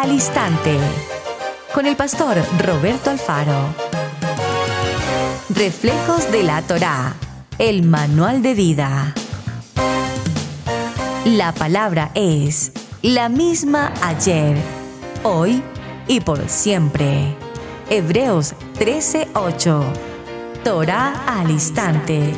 al Instante, con el pastor Roberto Alfaro. Reflejos de la Torá, el manual de vida. La palabra es la misma ayer, hoy y por siempre. Hebreos 13:8. Torá al Instante.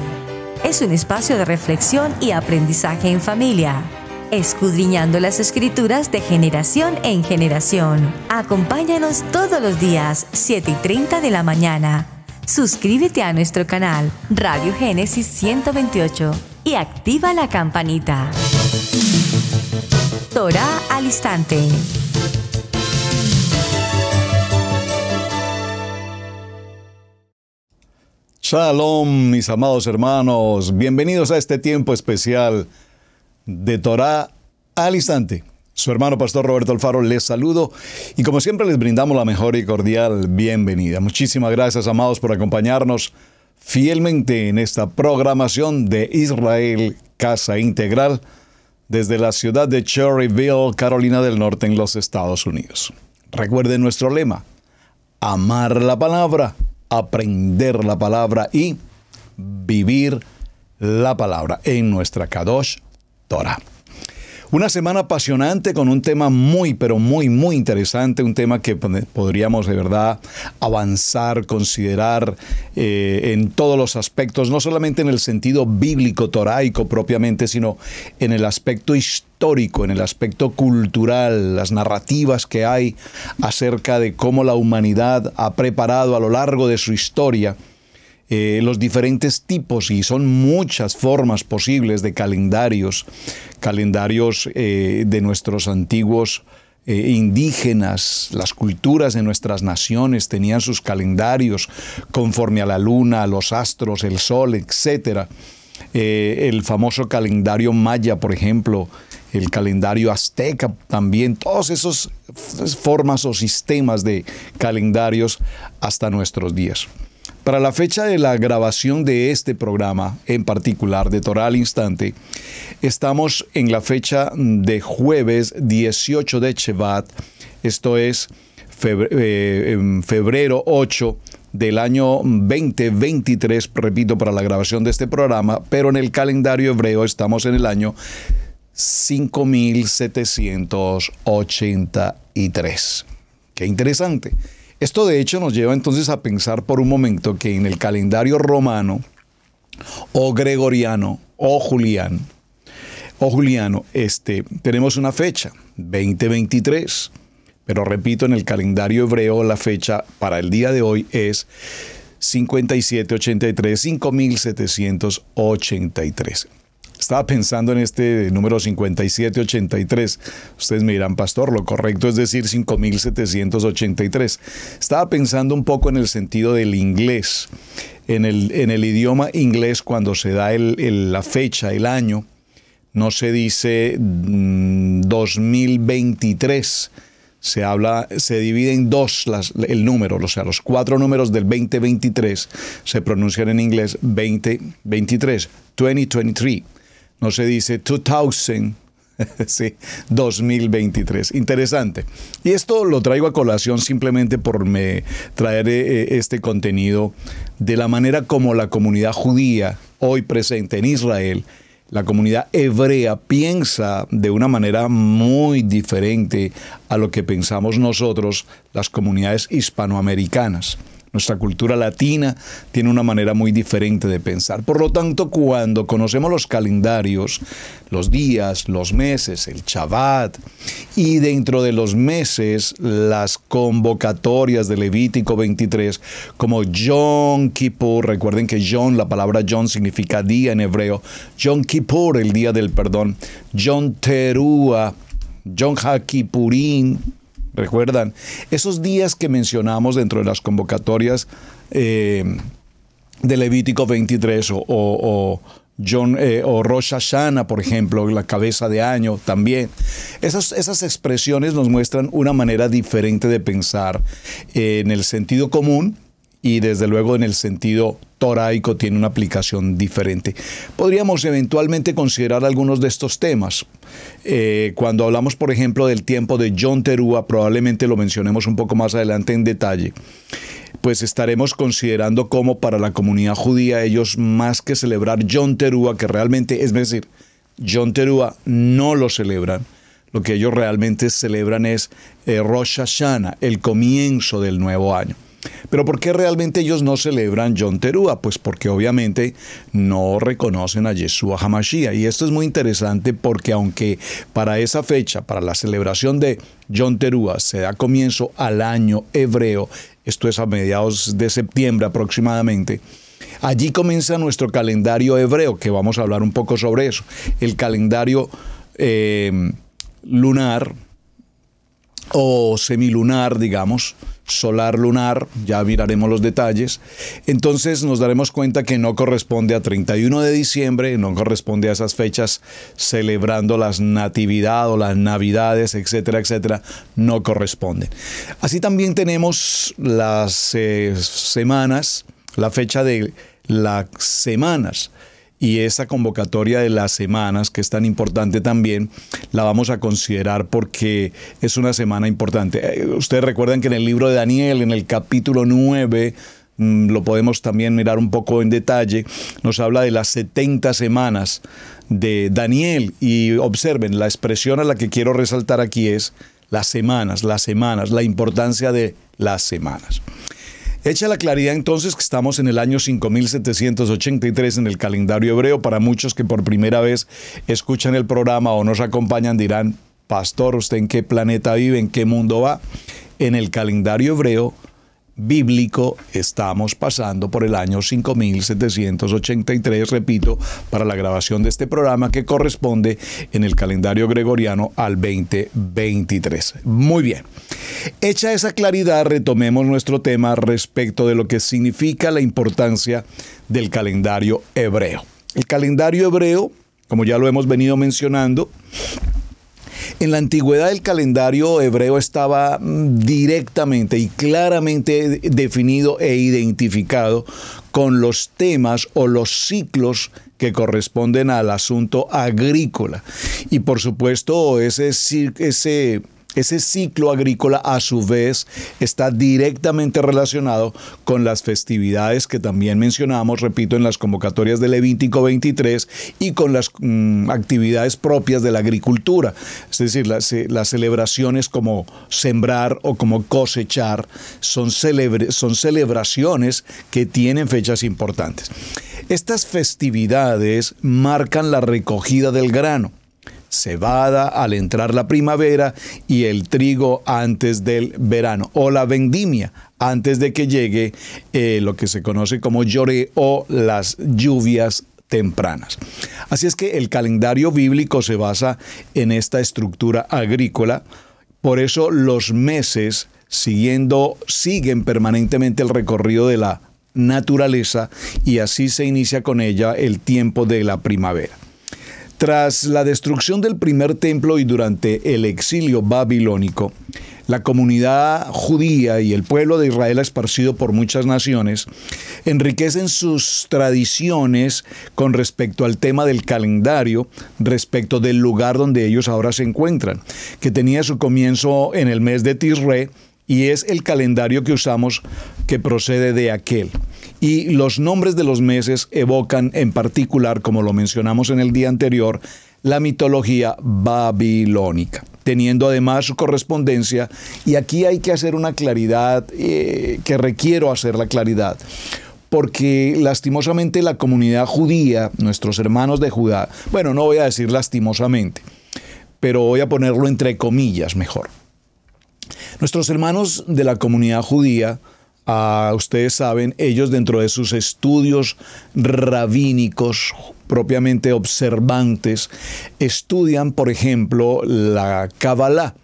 Es un espacio de reflexión y aprendizaje en familia, escudriñando las Escrituras de generación en generación. Acompáñanos todos los días, 7:30 de la mañana. Suscríbete a nuestro canal Radio Génesis 128 y activa la campanita. Torá al Instante. Shalom, mis amados hermanos. Bienvenidos a este tiempo especial de Torá al Instante. Su hermano pastor Roberto Alfaro les saludo y como siempre les brindamos la mejor y cordial bienvenida. Muchísimas gracias, amados, por acompañarnos fielmente en esta programación de Israel Casa Integral desde la ciudad de Cherryville, Carolina del Norte, en los Estados Unidos. Recuerden nuestro lema: amar la palabra, aprender la palabra y vivir la palabra en nuestra Kadosh Torah. Una semana apasionante con un tema muy interesante, un tema que podríamos de verdad avanzar, considerar en todos los aspectos, no solamente en el sentido bíblico, toraico propiamente, sino en el aspecto histórico, en el aspecto cultural, las narrativas que hay acerca de cómo la humanidad ha preparado a lo largo de su historia los diferentes tipos, y son muchas formas posibles de calendarios de nuestros antiguos indígenas. Las culturas de nuestras naciones tenían sus calendarios conforme a la luna, a los astros, el sol, etc. El famoso calendario maya, por ejemplo, el calendario azteca también, todas esas formas o sistemas de calendarios hasta nuestros días. Para la fecha de la grabación de este programa, en particular de Torá al Instante, estamos en la fecha de jueves 18 de Shevat, esto es febrero 8 del año 2023, repito, para la grabación de este programa, pero en el calendario hebreo estamos en el año 5783. ¡Qué interesante! Esto de hecho nos lleva entonces a pensar por un momento que en el calendario romano o gregoriano o juliano, tenemos una fecha, 2023. Pero repito, en el calendario hebreo la fecha para el día de hoy es 5783. Estaba pensando en este número 5783. Ustedes me dirán, pastor, lo correcto es decir 5783. Estaba pensando un poco en el sentido del inglés. En el idioma inglés, cuando se da la fecha, el año, no se dice 2023. Se divide en dos el número, o sea, los 4 números del 2023 se pronuncian en inglés 2023, 2023. No se dice 2000, sí, 2023. Interesante. Y esto lo traigo a colación simplemente por traer este contenido de la manera como la comunidad judía hoy presente en Israel, la comunidad hebrea, piensa de una manera muy diferente a lo que pensamos nosotros, las comunidades hispanoamericanas. Nuestra cultura latina tiene una manera muy diferente de pensar. Por lo tanto, cuando conocemos los calendarios, los días, los meses, el Shabbat, y dentro de los meses, las convocatorias de Levítico 23, como Yom Kippur, recuerden que la palabra Yom significa día en hebreo, Yom Kippur, el día del perdón, Yom Teruah, Yom HaKippurim. ¿Recuerdan? Esos días que mencionamos dentro de las convocatorias de Levítico 23 o Rosh Hashanah, por ejemplo, la cabeza de año también. Esas expresiones nos muestran una manera diferente de pensar en el sentido común y desde luego en el sentido toraico tiene una aplicación diferente. Podríamos eventualmente considerar algunos de estos temas. Cuando hablamos, por ejemplo, del tiempo de Yom Teruah, probablemente lo mencionemos un poco más adelante en detalle, pues estaremos considerando cómo para la comunidad judía ellos, más que celebrar Yom Teruah, que realmente, es decir, Yom Teruah no lo celebran, lo que ellos realmente celebran es Rosh Hashanah, el comienzo del nuevo año. Pero ¿por qué realmente ellos no celebran Yom Teruah? Pues porque obviamente no reconocen a Yeshua HaMashiach. Y esto es muy interesante porque aunque para esa fecha, para la celebración de Yom Teruah, se da comienzo al año hebreo, esto es a mediados de septiembre aproximadamente, allí comienza nuestro calendario hebreo, que vamos a hablar un poco sobre eso. El calendario lunar o semilunar, digamos, solar lunar, ya miraremos los detalles. Entonces nos daremos cuenta que no corresponde a 31 de diciembre, no corresponde a esas fechas celebrando las natividad o las navidades, etcétera, etcétera, no corresponden. Así también tenemos las semanas, la fecha de las semanas. Y esa convocatoria de las semanas, que es tan importante también, la vamos a considerar porque es una semana importante. Ustedes recuerdan que en el libro de Daniel, en el capítulo 9, lo podemos también mirar un poco en detalle, nos habla de las 70 semanas de Daniel. Y observen, la expresión a la que quiero resaltar aquí es las semanas, la importancia de las semanas. Hecha la claridad entonces que estamos en el año 5783 en el calendario hebreo, para muchos que por primera vez escuchan el programa o nos acompañan dirán, pastor, ¿usted en qué planeta vive? ¿En qué mundo va? En el calendario hebreo bíblico estamos pasando por el año 5783, repito, para la grabación de este programa que corresponde en el calendario gregoriano al 2023. Muy bien. Hecha esa claridad, retomemos nuestro tema respecto de lo que significa la importancia del calendario hebreo. El calendario hebreo, como ya lo hemos venido mencionando, en la antigüedad el calendario hebreo estaba directamente y claramente definido e identificado con los temas o los ciclos que corresponden al asunto agrícola. Y por supuesto ese ciclo agrícola a su vez está directamente relacionado con las festividades que también mencionamos, repito, en las convocatorias de Levítico 23 y con las actividades propias de la agricultura. Es decir, las celebraciones como sembrar o como cosechar son celebraciones que tienen fechas importantes. Estas festividades marcan la recogida del grano, cebada al entrar la primavera y el trigo antes del verano, o la vendimia antes de que llegue lo que se conoce como lloré o las lluvias tempranas. Así es que el calendario bíblico se basa en esta estructura agrícola. Por eso los meses siguen permanentemente el recorrido de la naturaleza y así se inicia con ella el tiempo de la primavera. Tras la destrucción del primer templo y durante el exilio babilónico, la comunidad judía y el pueblo de Israel esparcido por muchas naciones enriquecen sus tradiciones con respecto al tema del calendario, respecto del lugar donde ellos ahora se encuentran, que tenía su comienzo en el mes de Tisré y es el calendario que usamos que procede de aquel. Y los nombres de los meses evocan en particular, como lo mencionamos en el día anterior, la mitología babilónica, teniendo además su correspondencia, y aquí hay que hacer una claridad, que requiero hacer la claridad, porque lastimosamente la comunidad judía, nuestros hermanos de Judá, bueno, no voy a decir lastimosamente, pero voy a ponerlo entre comillas mejor. Nuestros hermanos de la comunidad judía, ustedes saben, ellos dentro de sus estudios rabínicos propiamente observantes, estudian, por ejemplo, la Kabbalah.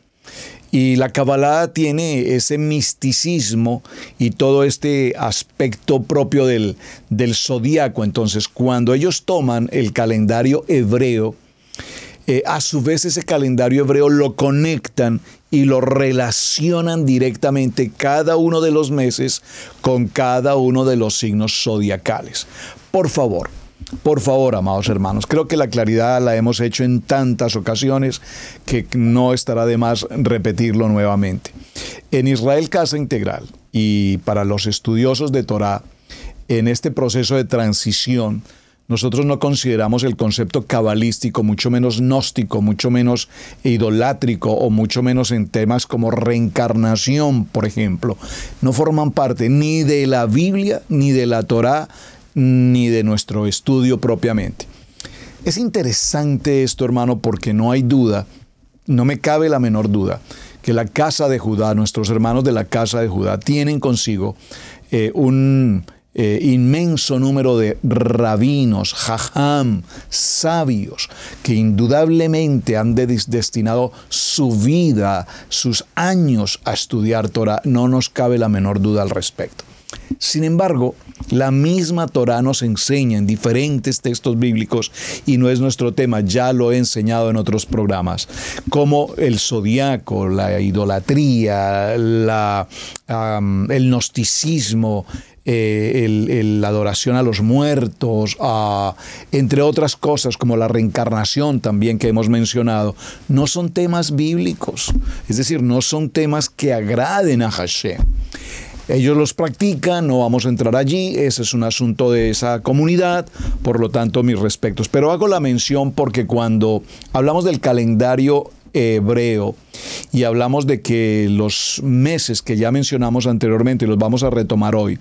Y la Kabbalah tiene ese misticismo y todo este aspecto propio del zodiaco. Entonces, cuando ellos toman el calendario hebreo, a su vez ese calendario hebreo lo conectan y lo relacionan directamente cada uno de los meses con cada uno de los signos zodiacales. Por favor, amados hermanos, creo que la claridad la hemos hecho en tantas ocasiones que no estará de más repetirlo nuevamente. En Israel Casa Integral y para los estudiosos de Torá, en este proceso de transición, nosotros no consideramos el concepto cabalístico, mucho menos gnóstico, mucho menos idolátrico o mucho menos en temas como reencarnación, por ejemplo. No forman parte ni de la Biblia, ni de la Torá, ni de nuestro estudio propiamente. Es interesante esto, hermano, porque no hay duda, no me cabe la menor duda, que la casa de Judá, nuestros hermanos de la casa de Judá, tienen consigo un inmenso número de rabinos, jajam, sabios, que indudablemente han destinado su vida, sus años a estudiar Torah. No nos cabe la menor duda al respecto. Sin embargo, la misma Torah nos enseña en diferentes textos bíblicos, y no es nuestro tema, ya lo he enseñado en otros programas, como el zodiaco, la idolatría, el gnosticismo, la adoración a los muertos, entre otras cosas como la reencarnación también que hemos mencionado, no son temas bíblicos, es decir, no son temas que agraden a Hashem. Ellos los practican, no vamos a entrar allí, ese es un asunto de esa comunidad, por lo tanto mis respetos. Pero hago la mención porque cuando hablamos del calendario hebreo y hablamos de que los meses que ya mencionamos anteriormente y los vamos a retomar hoy,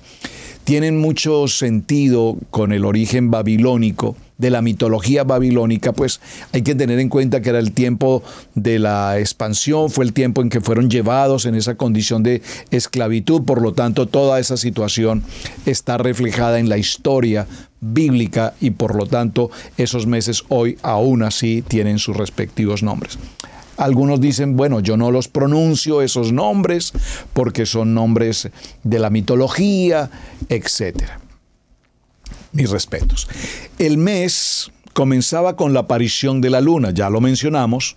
tienen mucho sentido con el origen babilónico, de la mitología babilónica, pues hay que tener en cuenta que era el tiempo de la expansión, fue el tiempo en que fueron llevados en esa condición de esclavitud, por lo tanto toda esa situación está reflejada en la historia bíblica y por lo tanto esos meses hoy aún así tienen sus respectivos nombres. Algunos dicen, bueno, yo no los pronuncio esos nombres porque son nombres de la mitología, etcétera. Mis respetos. El mes comenzaba con la aparición de la luna, ya lo mencionamos,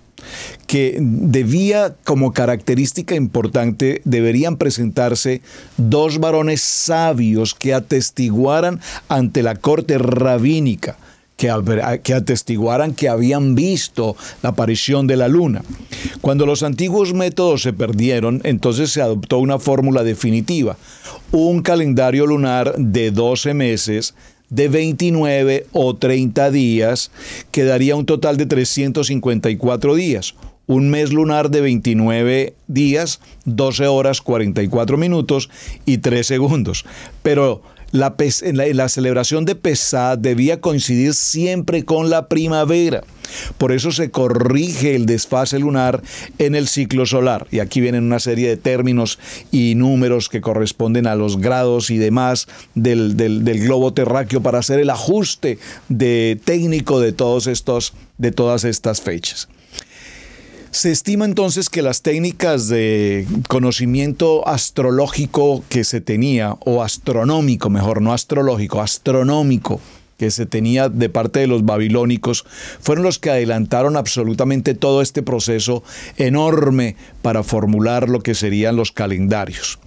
que debía, como característica importante, deberían presentarse dos varones sabios que atestiguaran ante la corte rabínica, que atestiguaran que habían visto la aparición de la luna. Cuando los antiguos métodos se perdieron, entonces se adoptó una fórmula definitiva, un calendario lunar de 12 meses, de 29 o 30 días, que daría un total de 354 días. Un mes lunar de 29 días, 12 horas, 44 minutos y 3 segundos. Pero la celebración de Pesá debía coincidir siempre con la primavera. Por eso se corrige el desfase lunar en el ciclo solar. Y aquí vienen una serie de términos y números que corresponden a los grados y demás del globo terráqueo para hacer el ajuste técnico de todas estas fechas. Se estima entonces que las técnicas de conocimiento astrológico que se tenía, o astronómico, mejor, no astrológico, astronómico, que se tenía de parte de los babilónicos, fueron los que adelantaron absolutamente todo este proceso enorme para formular lo que serían los calendarios.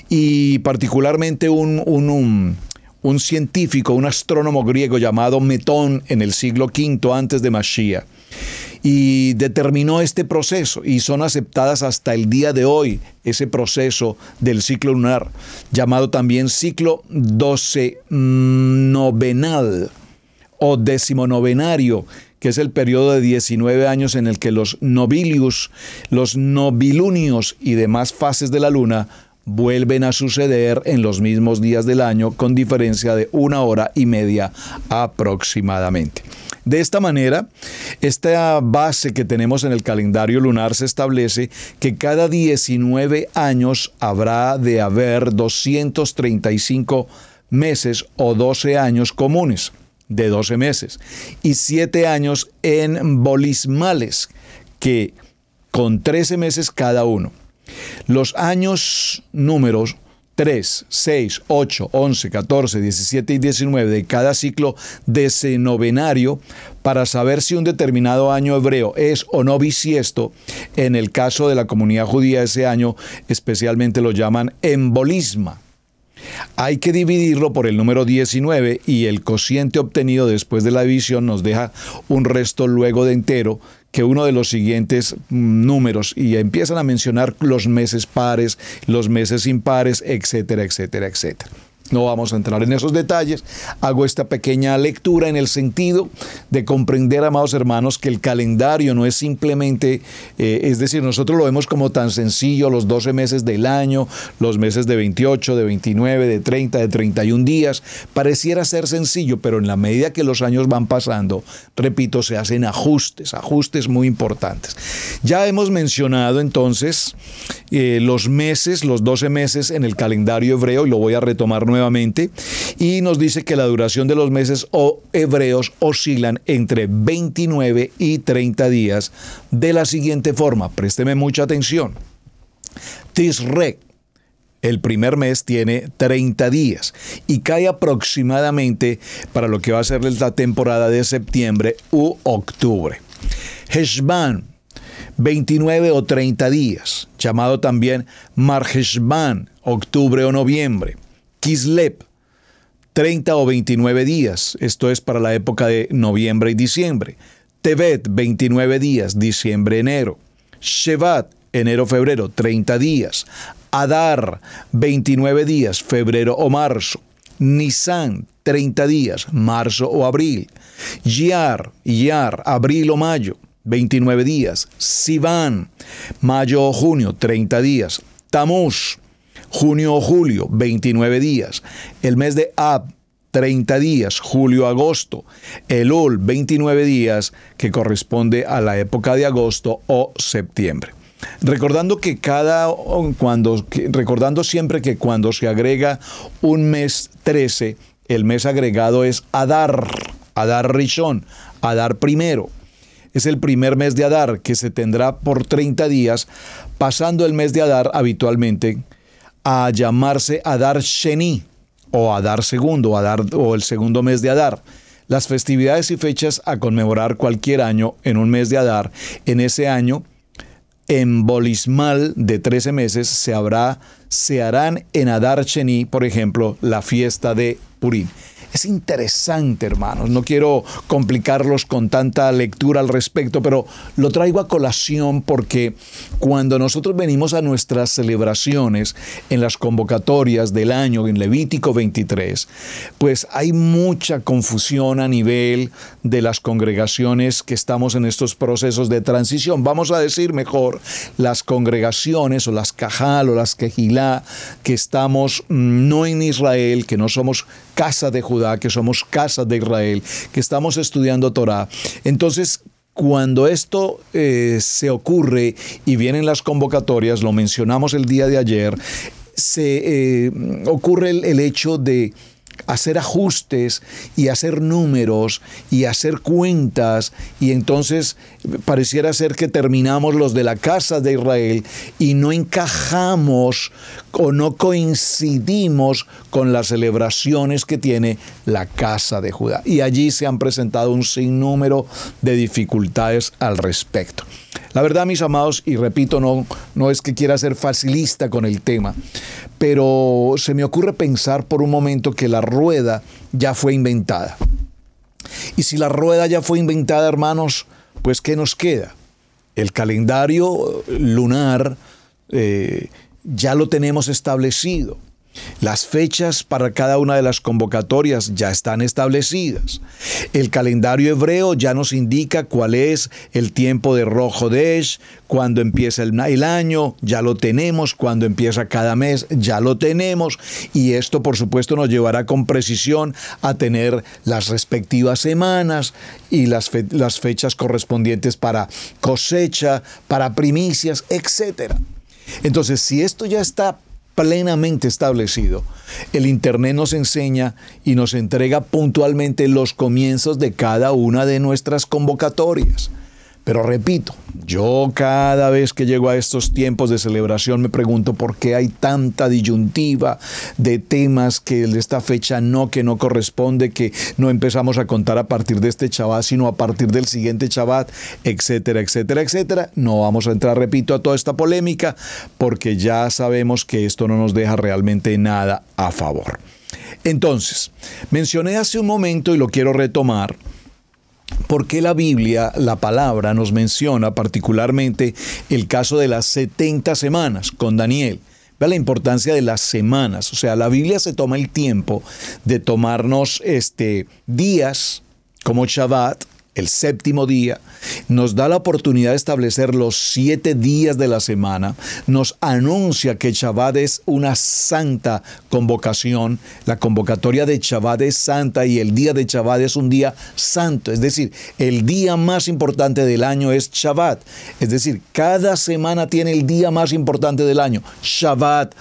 Y particularmente un científico, un astrónomo griego llamado Metón en el siglo V antes de Mashiach, y determinó este proceso, y son aceptadas hasta el día de hoy ese proceso del ciclo lunar, llamado también ciclo 12 novenal o decimonovenario, que es el periodo de 19 años en el que los nobilius, los nobilunios y demás fases de la luna vuelven a suceder en los mismos días del año, con diferencia de 1 hora y media aproximadamente. De esta manera, esta base que tenemos en el calendario lunar se establece que cada 19 años habrá de haber 235 meses o 12 años comunes de 12 meses y 7 años en bolismales, que con 13 meses cada uno. Los años números 3, 6, 8, 11, 14, 17 y 19 de cada ciclo decenovenario para saber si un determinado año hebreo es o no bisiesto. En el caso de la comunidad judía, ese año especialmente lo llaman embolisma. Hay que dividirlo por el número 19 y el cociente obtenido después de la división nos deja un resto luego de entero que uno de los siguientes números, y empiezan a mencionar los meses pares, los meses impares, etcétera, etcétera, etcétera. No vamos a entrar en esos detalles. Hago esta pequeña lectura en el sentido de comprender, amados hermanos, que el calendario no es simplemente, es decir, nosotros lo vemos como tan sencillo, los 12 meses del año, los meses de 28, de 29, de 30, de 31 días. Pareciera ser sencillo, pero en la medida que los años van pasando, repito, se hacen ajustes muy importantes. Ya hemos mencionado entonces los meses, los 12 meses en el calendario hebreo, y lo voy a retomar nuevamente, y nos dice que la duración de los meses hebreos oscilan entre 29 y 30 días de la siguiente forma. Présteme mucha atención. Tisre, el primer mes, tiene 30 días y cae aproximadamente para lo que va a ser la temporada de septiembre u octubre. Heshvan, 29 o 30 días, llamado también Marheshvan, octubre o noviembre. Kislev, 30 o 29 días, esto es para la época de noviembre y diciembre. Tevet, 29 días, diciembre-enero. Shevat, enero-febrero, 30 días. Adar, 29 días, febrero o marzo. Nisan, 30 días, marzo o abril. Iyar, abril o mayo, 29 días. Sivan, mayo o junio, 30 días. Tamuz, junio o julio, 29 días. El mes de Ab, 30 días, julio-agosto. Elul, 29 días, que corresponde a la época de agosto o septiembre. Recordando siempre que cuando se agrega un mes 13, el mes agregado es Adar Rishon, Adar primero. Es el primer mes de Adar, que se tendrá por 30 días, pasando el mes de Adar habitualmente a llamarse Adar Sheni, o Adar segundo, o el segundo mes de Adar. Las festividades y fechas a conmemorar cualquier año en un mes de Adar, en ese año embolismal de 13 meses, se harán en Adar Sheni, por ejemplo, la fiesta de Purim. Es interesante, hermanos, no quiero complicarlos con tanta lectura al respecto, pero lo traigo a colación porque cuando nosotros venimos a nuestras celebraciones en las convocatorias del año, en Levítico 23, pues hay mucha confusión a nivel de las congregaciones que estamos en estos procesos de transición. Vamos a decir mejor, las congregaciones o las Cajal o las Kehilá que estamos no en Israel, que no somos casa de Judá, que somos casa de Israel, que estamos estudiando Torah. Entonces, cuando esto se ocurre y vienen las convocatorias, lo mencionamos el día de ayer, ocurre el hecho de hacer ajustes y hacer números y hacer cuentas, y entonces pareciera ser que terminamos los de la casa de Israel y no encajamos o no coincidimos con las celebraciones que tiene la casa de Judá. Y allí se han presentado un sinnúmero de dificultades al respecto. La verdad, mis amados, y repito, no es que quiera ser facilista con el tema, pero se me ocurre pensar por un momento que la rueda ya fue inventada. Y si la rueda ya fue inventada, hermanos, pues ¿qué nos queda? El calendario lunar ya lo tenemos establecido. Las fechas para cada una de las convocatorias ya están establecidas. El calendario hebreo ya nos indica cuál es el tiempo de Rosh Hodesh, cuando empieza el año, ya lo tenemos, cuando empieza cada mes, ya lo tenemos, y esto por supuesto nos llevará con precisión a tener las respectivas semanas y las fechas correspondientes para cosecha, para primicias, etc. Entonces, si esto ya está plenamente establecido, el Internet nos enseña y nos entrega puntualmente los comienzos de cada una de nuestras convocatorias. Pero repito, yo cada vez que llego a estos tiempos de celebración me pregunto por qué hay tanta disyuntiva de temas que de esta fecha que no corresponde, que no empezamos a contar a partir de este Shabbat, sino a partir del siguiente Shabbat, etcétera, etcétera, etcétera. No vamos a entrar, repito, a toda esta polémica porque ya sabemos que esto no nos deja realmente nada a favor. Entonces, mencioné hace un momento y lo quiero retomar, porque la Biblia, la palabra, nos menciona particularmente el caso de las 70 semanas con Daniel. Vea la importancia de las semanas. O sea, la Biblia se toma el tiempo de tomarnos días como Shabbat, el séptimo día, nos da la oportunidad de establecer los 7 días de la semana, nos anuncia que Shabbat es una santa convocación, la convocatoria de Shabbat es santa y el día de Shabbat es un día santo, es decir, el día más importante del año es Shabbat, es decir, cada semana tiene el día más importante del año, Shabbat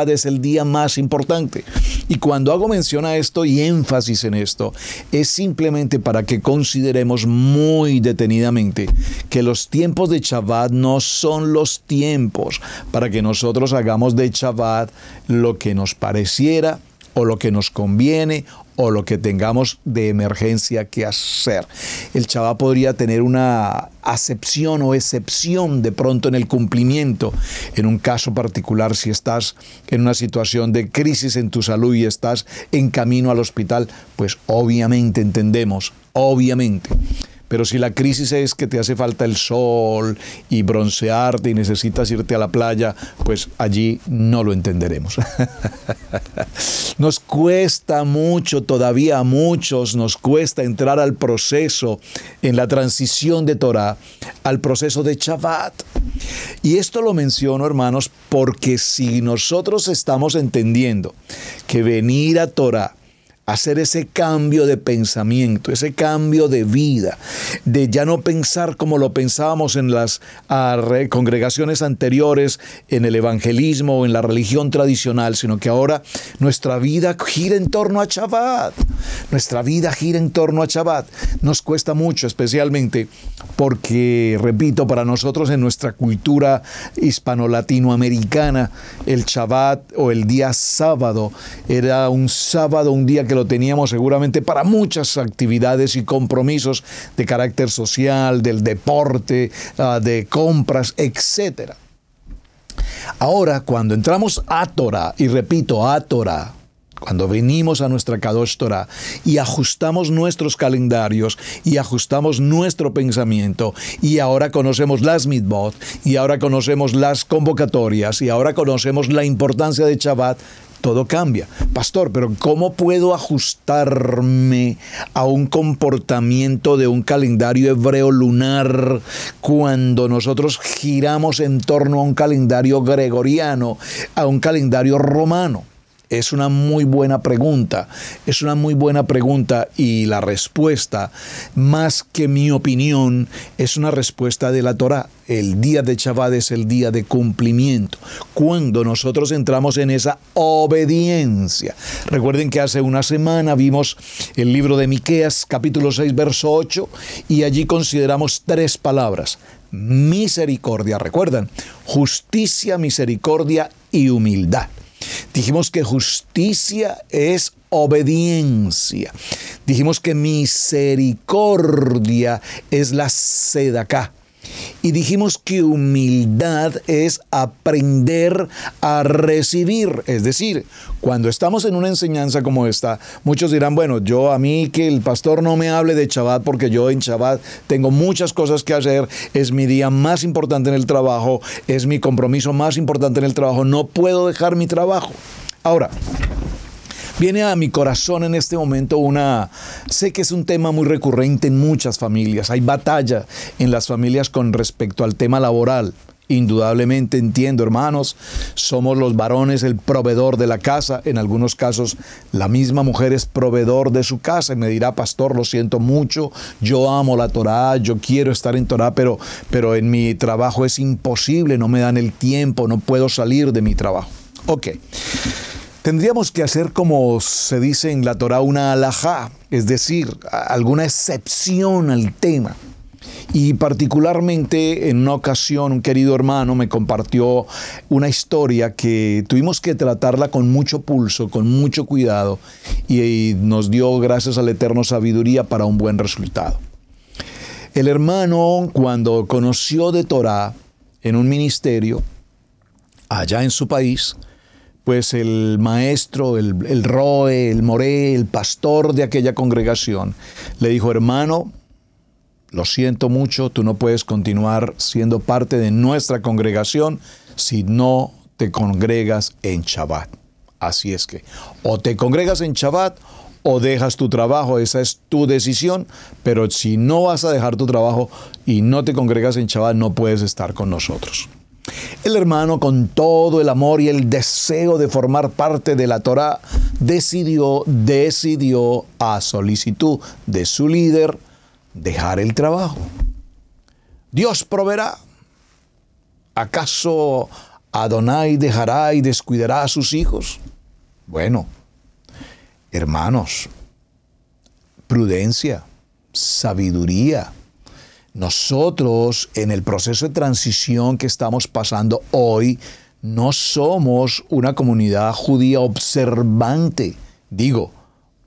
es el día más importante. Y cuando hago mención a esto y énfasis en esto, es simplemente para que consideremos muy detenidamente que los tiempos de Shabbat no son los tiempos para que nosotros hagamos de Shabbat lo que nos pareciera o lo que nos conviene o lo que tengamos de emergencia que hacer. El Shabbat podría tener una acepción o excepción de pronto en el cumplimiento. En un caso particular, si estás en una situación de crisis en tu salud y estás en camino al hospital, pues obviamente entendemos, obviamente. Pero si la crisis es que te hace falta el sol y broncearte y necesitas irte a la playa, pues allí no lo entenderemos. Nos cuesta mucho, todavía a muchos nos cuesta entrar al proceso, en la transición de Torah, al proceso de Shabbat. Y esto lo menciono, hermanos, porque si nosotros estamos entendiendo que venir a Torah, hacer ese cambio de pensamiento, ese cambio de vida, de ya no pensar como lo pensábamos en las congregaciones anteriores, en el evangelismo o en la religión tradicional, sino que ahora nuestra vida gira en torno a Shabbat. Nuestra vida gira en torno a Shabbat. Nos cuesta mucho, especialmente porque, repito, para nosotros en nuestra cultura hispano-latinoamericana, el Shabbat o el día sábado era un sábado, un día que lo teníamos seguramente para muchas actividades y compromisos de carácter social, del deporte, de compras, etc. Ahora, cuando entramos a Torah, y repito, a Torah, cuando venimos a nuestra Kadosh Torah y ajustamos nuestros calendarios y ajustamos nuestro pensamiento y ahora conocemos las mitzvot y ahora conocemos las convocatorias y ahora conocemos la importancia de Shabbat, todo cambia. Pastor, pero ¿cómo puedo ajustarme a un comportamiento de un calendario hebreo lunar cuando nosotros giramos en torno a un calendario gregoriano, a un calendario romano? Es una muy buena pregunta, y la respuesta, más que mi opinión, es una respuesta de la Torah. El día de Shabbat es el día de cumplimiento, cuando nosotros entramos en esa obediencia. Recuerden que hace una semana vimos el libro de Miqueas, capítulo 6, verso 8, y allí consideramos 3 palabras. Misericordia, ¿recuerdan? Justicia, misericordia y humildad. Dijimos que justicia es obediencia. Dijimos que misericordia es la sedaká. Y dijimos que humildad es aprender a recibir. Es decir, cuando estamos en una enseñanza como esta, muchos dirán, bueno, a mí que el pastor no me hable de Shabbat porque yo en Shabbat tengo muchas cosas que hacer, es mi día más importante en el trabajo, es mi compromiso más importante en el trabajo, no puedo dejar mi trabajo. Ahora, viene a mi corazón en este momento sé que es un tema muy recurrente en muchas familias. Hay batalla en las familias con respecto al tema laboral. Indudablemente entiendo, hermanos, somos los varones el proveedor de la casa. En algunos casos, la misma mujer es proveedor de su casa. Y me dirá, pastor, lo siento mucho, yo amo la Torah, yo quiero estar en Torah, pero en mi trabajo es imposible, no me dan el tiempo, no puedo salir de mi trabajo. Ok. Tendríamos que hacer, como se dice en la Torah, una halajá, es decir, alguna excepción al tema. Y particularmente en una ocasión un querido hermano me compartió una historia que tuvimos que tratarla con mucho pulso, con mucho cuidado, y nos dio, gracias al Eterno, sabiduría para un buen resultado. El hermano, cuando conoció de Torah en un ministerio allá en su país, pues el maestro, el roe, el moré, el pastor de aquella congregación, le dijo: hermano, lo siento mucho, tú no puedes continuar siendo parte de nuestra congregación si no te congregas en Shabbat. Así es que o te congregas en Shabbat o dejas tu trabajo, esa es tu decisión, pero si no vas a dejar tu trabajo y no te congregas en Shabbat, no puedes estar con nosotros. El hermano, con todo el amor y el deseo de formar parte de la Torah, decidió a solicitud de su líder dejar el trabajo. Dios proveerá. ¿Acaso Adonai dejará y descuidará a sus hijos? Bueno, hermanos, prudencia, sabiduría. Nosotros, en el proceso de transición que estamos pasando hoy, no somos una comunidad judía observante,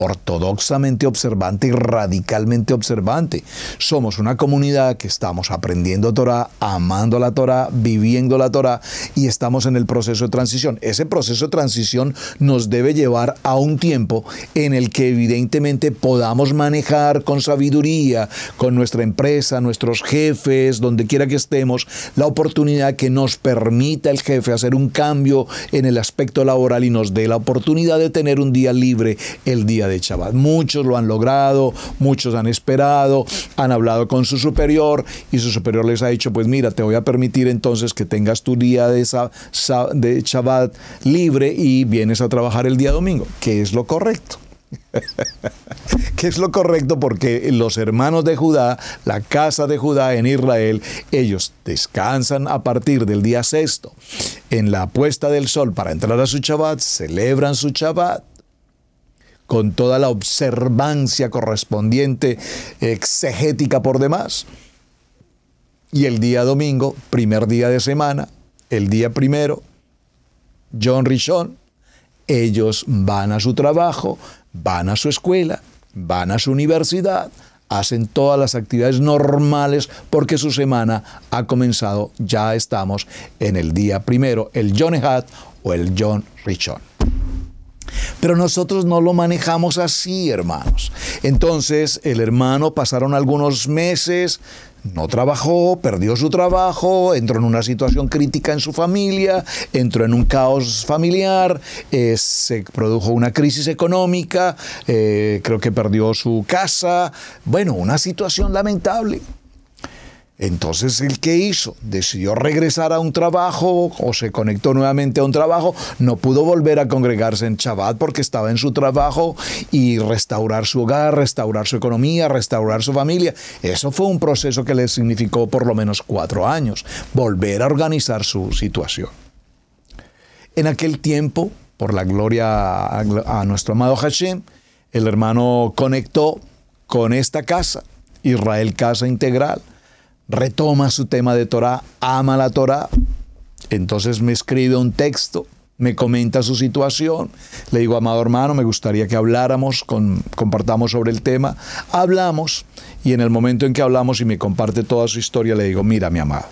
ortodoxamente observante y radicalmente observante. Somos una comunidad que estamos aprendiendo Torah, amando la Torah, viviendo la Torah, y estamos en el proceso de transición. Ese proceso de transición nos debe llevar a un tiempo en el que evidentemente podamos manejar con sabiduría, con nuestra empresa, nuestros jefes, donde quiera que estemos, la oportunidad que nos permita el jefe hacer un cambio en el aspecto laboral y nos dé la oportunidad de tener un día libre, el día de Shabbat. Muchos lo han logrado, muchos han esperado, han hablado con su superior y su superior les ha dicho: pues mira, te voy a permitir entonces que tengas tu día de Shabbat libre y vienes a trabajar el día domingo, que es lo correcto. Que es lo correcto, porque los hermanos de Judá, la casa de Judá en Israel, ellos descansan a partir del día sexto en la puesta del sol para entrar a su Shabbat, celebran su Shabbat con toda la observancia correspondiente, exegética por demás. Y el día domingo, primer día de semana, el día primero, Yom Rishon, ellos van a su trabajo, van a su escuela, van a su universidad, hacen todas las actividades normales porque su semana ha comenzado. Ya estamos en el día primero, el Yom Ehad o el Yom Rishon. Pero nosotros no lo manejamos así, hermanos. Entonces, el hermano, pasaron algunos meses, no trabajó, perdió su trabajo, entró en una situación crítica en su familia, entró en un caos familiar, se produjo una crisis económica, creo que perdió su casa. Bueno, una situación lamentable. Entonces, ¿el qué hizo? Decidió regresar a un trabajo o se conectó nuevamente a un trabajo. No pudo volver a congregarse en Shabbat porque estaba en su trabajo, y restaurar su hogar, restaurar su economía, restaurar su familia. Eso fue un proceso que le significó por lo menos 4 años, volver a organizar su situación. En aquel tiempo, por la gloria a nuestro amado Hashem, el hermano conectó con esta casa, Israel Casa Integral. Retoma su tema de Torah, ama la Torah. Entonces me escribe un texto, me comenta su situación. Le digo: amado hermano, me gustaría que habláramos, compartamos sobre el tema. Hablamos, y en el momento en que hablamos y me comparte toda su historia, le digo: mira, mi amado,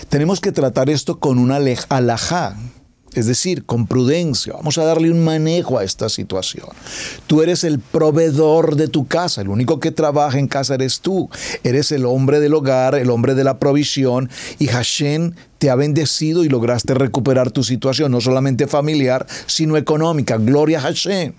tenemos que tratar esto con una alajá, es decir, con prudencia. Vamos a darle un manejo a esta situación. Tú eres el proveedor de tu casa. El único que trabaja en casa eres tú. Eres el hombre del hogar, el hombre de la provisión. Y Hashem te ha bendecido y lograste recuperar tu situación, no solamente familiar, sino económica. Gloria a Hashem.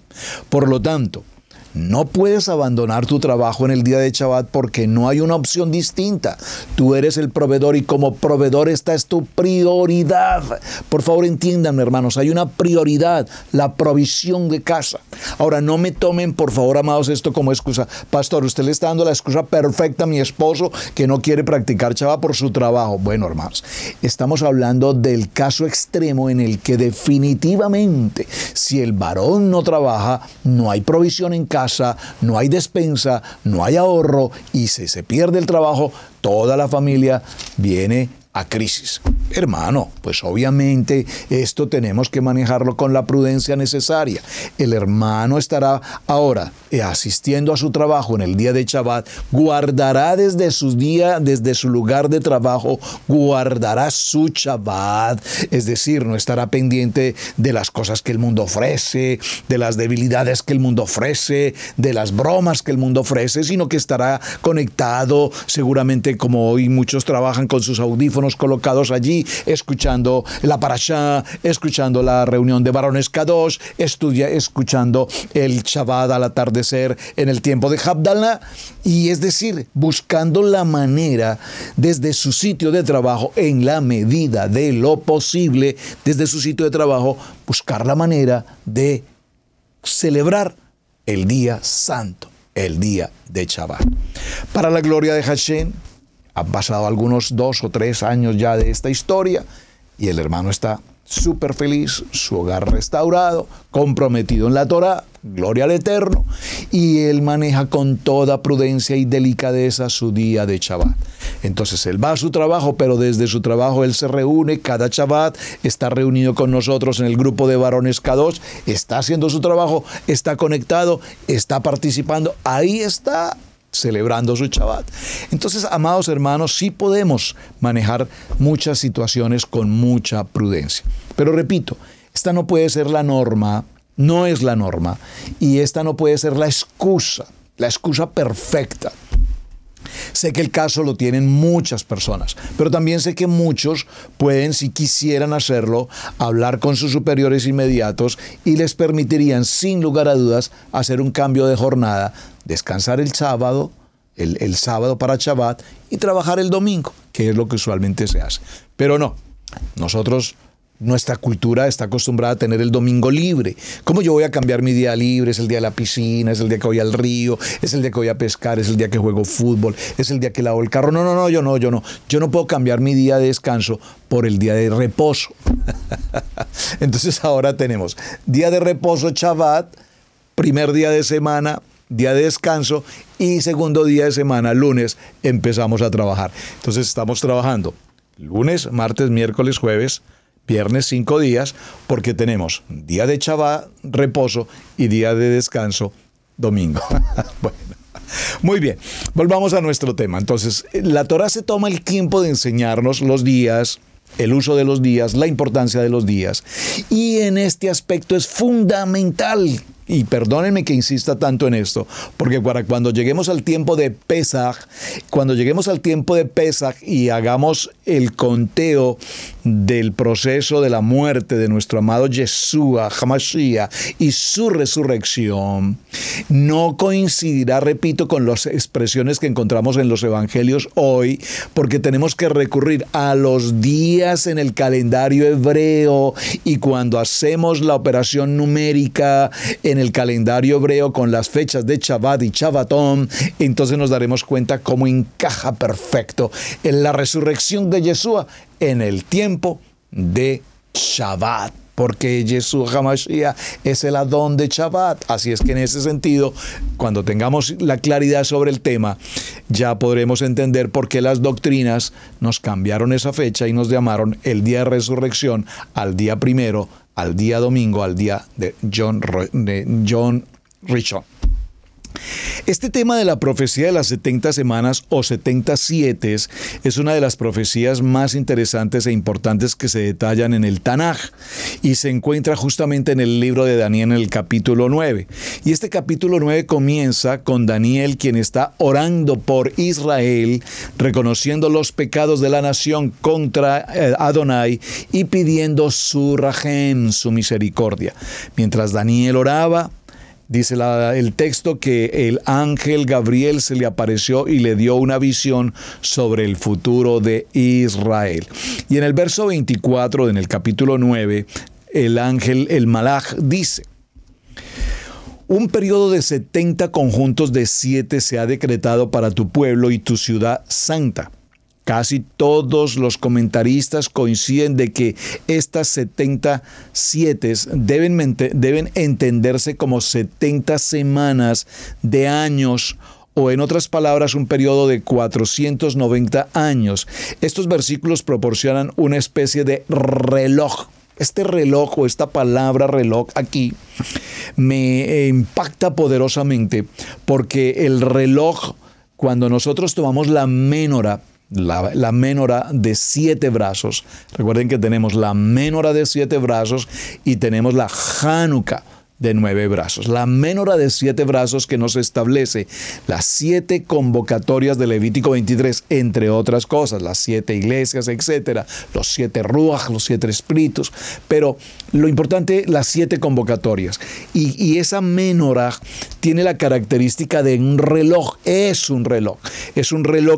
Por lo tanto, no puedes abandonar tu trabajo en el día de Shabbat porque no hay una opción distinta. Tú eres el proveedor y como proveedor esta es tu prioridad. Por favor, entiéndanme, hermanos, hay una prioridad, la provisión de casa. Ahora, no me tomen, por favor, amados, esto como excusa. Pastor, usted le está dando la excusa perfecta a mi esposo que no quiere practicar Shabbat por su trabajo. Bueno, hermanos, estamos hablando del caso extremo en el que definitivamente, si el varón no trabaja, no hay provisión en casa, casa, no hay despensa, no hay ahorro y si se pierde el trabajo, toda la familia viene a crisis. Hermano, pues obviamente esto tenemos que manejarlo con la prudencia necesaria. El hermano estará ahora asistiendo a su trabajo en el día de Shabbat, guardará desde su lugar de trabajo, guardará su Shabbat, es decir, no estará pendiente de las cosas que el mundo ofrece, de las debilidades que el mundo ofrece, de las bromas que el mundo ofrece, sino que estará conectado, seguramente como hoy muchos trabajan con sus audífonos colocados allí, escuchando la parashá, escuchando la reunión de varones Kadosh, escuchando el Shabbat al atardecer en el tiempo de Havdalah, y es decir, buscando la manera desde su sitio de trabajo, en la medida de lo posible, desde su sitio de trabajo, buscar la manera de celebrar el día santo, el día de Shabbat. Para la gloria de Hashem, han pasado algunos 2 o 3 años ya de esta historia y el hermano está súper feliz, su hogar restaurado, comprometido en la Torá, gloria al Eterno, y él maneja con toda prudencia y delicadeza su día de Shabbat. Entonces él va a su trabajo, pero desde su trabajo él se reúne cada Shabbat, está reunido con nosotros en el grupo de varones Kadosh, está haciendo su trabajo, está conectado, está participando, ahí está celebrando su Shabbat. Entonces, amados hermanos, sí podemos manejar muchas situaciones con mucha prudencia. Pero repito, esta no puede ser la norma, no es la norma, y esta no puede ser la excusa perfecta. Sé que el caso lo tienen muchas personas, pero también sé que muchos pueden, si quisieran hacerlo, hablar con sus superiores inmediatos y les permitirían, sin lugar a dudas, hacer un cambio de jornada, descansar el sábado, el sábado para Shabbat y trabajar el domingo, que es lo que usualmente se hace. Pero no, nuestra cultura está acostumbrada a tener el domingo libre. ¿Cómo yo voy a cambiar mi día libre? Es el día de la piscina, es el día que voy al río, es el día que voy a pescar, es el día que juego fútbol, es el día que lavo el carro. No, yo no puedo cambiar mi día de descanso por el día de reposo. Entonces ahora tenemos día de reposo, Shabbat, primer día de semana, día de descanso y segundo día de semana, lunes, empezamos a trabajar. Entonces estamos trabajando lunes, martes, miércoles, jueves, viernes, 5 días, porque tenemos día de Shabbat, reposo, y día de descanso, domingo. Bueno, muy bien, volvamos a nuestro tema. Entonces, la Torá se toma el tiempo de enseñarnos los días, el uso de los días, la importancia de los días, y en este aspecto es fundamental. Y perdónenme que insista tanto en esto, porque cuando lleguemos al tiempo de Pesaj, y hagamos el conteo del proceso de la muerte de nuestro amado Yeshua, Hamashiach, y su resurrección, no coincidirá, repito, con las expresiones que encontramos en los evangelios hoy, porque tenemos que recurrir a los días en el calendario hebreo, y cuando hacemos la operación numérica en el calendario hebreo con las fechas de Shabbat y Shabbatón, entonces nos daremos cuenta cómo encaja perfecto en la resurrección de Yeshua en el tiempo de Shabbat, porque Yeshua HaMashiach es el Adón de Shabbat. Así es que en ese sentido, cuando tengamos la claridad sobre el tema, ya podremos entender por qué las doctrinas nos cambiaron esa fecha y nos llamaron el día de resurrección al día primero, al día domingo, al día de John Rishon. Este tema de la profecía de las 70 semanas o 70 sietes es una de las profecías más interesantes e importantes que se detallan en el Tanaj y se encuentra justamente en el libro de Daniel en el capítulo 9. Y este capítulo 9 comienza con Daniel, quien está orando por Israel, reconociendo los pecados de la nación contra Adonai y pidiendo su rajem, su misericordia. Mientras Daniel oraba, dice el texto que el ángel Gabriel se le apareció y le dio una visión sobre el futuro de Israel. Y en el verso 24, en el capítulo 9, el Malaj dice: un periodo de 70 conjuntos de 7 se ha decretado para tu pueblo y tu ciudad santa. Casi todos los comentaristas coinciden de que estas 77 deben entenderse como 70 semanas de años, o en otras palabras, un periodo de 490 años. Estos versículos proporcionan una especie de reloj. Este reloj o esta palabra reloj aquí me impacta poderosamente porque el reloj, cuando nosotros tomamos la ménora, la ménora de 7 brazos, recuerden que tenemos la ménora de 7 brazos y tenemos la Hanukkah de 9 brazos. La ménora de 7 brazos que nos establece las 7 convocatorias de Levítico 23, entre otras cosas, las 7 iglesias, etcétera, los 7 ruach, los 7 espíritus, pero lo importante, las 7 convocatorias. Y esa ménora tiene la característica de un reloj, es un reloj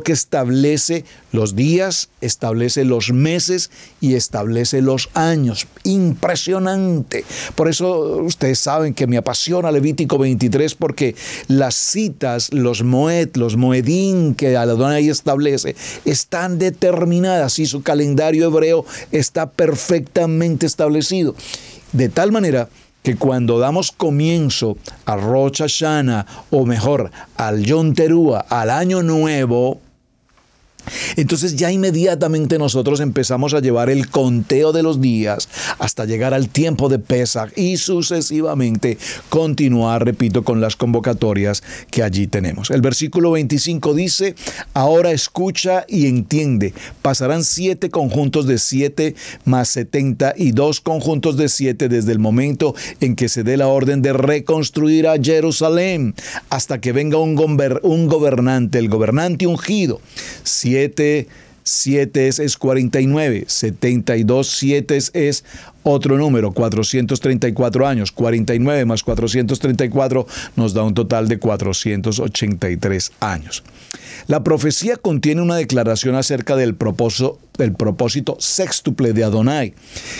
que establece los días, establece los meses y establece los años. Impresionante. Por eso ustedes saben que me apasiona Levítico 23 porque las citas, los moedín que Adonai establece están determinadas y su calendario hebreo está perfectamente establecido. De tal manera que cuando damos comienzo a Rosh Hashanah, o mejor, al Yom Teruah, al Año Nuevo, entonces ya inmediatamente nosotros empezamos a llevar el conteo de los días hasta llegar al tiempo de Pesach y sucesivamente continuar, repito, con las convocatorias que allí tenemos. El versículo 25 dice: ahora escucha y entiende, pasarán 7 conjuntos de 7 más 70 y 2 conjuntos de 7 desde el momento en que se dé la orden de reconstruir a Jerusalén hasta que venga un gobernante, el gobernante ungido. 7 es 49, 72 7 es otro número, 434 años, 49 más 434 nos da un total de 483 años. La profecía contiene una declaración acerca del propósito sextuple de Adonai,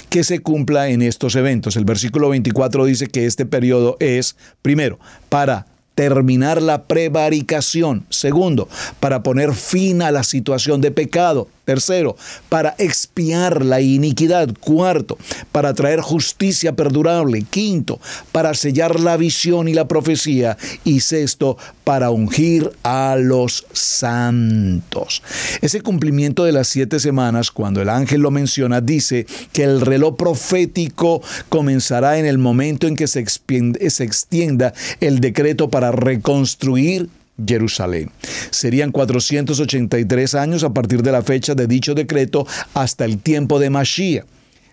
que se cumpla en estos eventos. El versículo 24 dice que este periodo es, primero, para terminar la prevaricación. Segundo, para poner fin a la situación de pecado. Tercero, para expiar la iniquidad. Cuarto, para traer justicia perdurable. Quinto, para sellar la visión y la profecía. Y sexto, para ungir a los santos. Ese cumplimiento de las 7 semanas, cuando el ángel lo menciona, dice que el reloj profético comenzará en el momento en que se extienda el decreto para reconstruir Jerusalén. Serían 483 años a partir de la fecha de dicho decreto hasta el tiempo de Mashiach.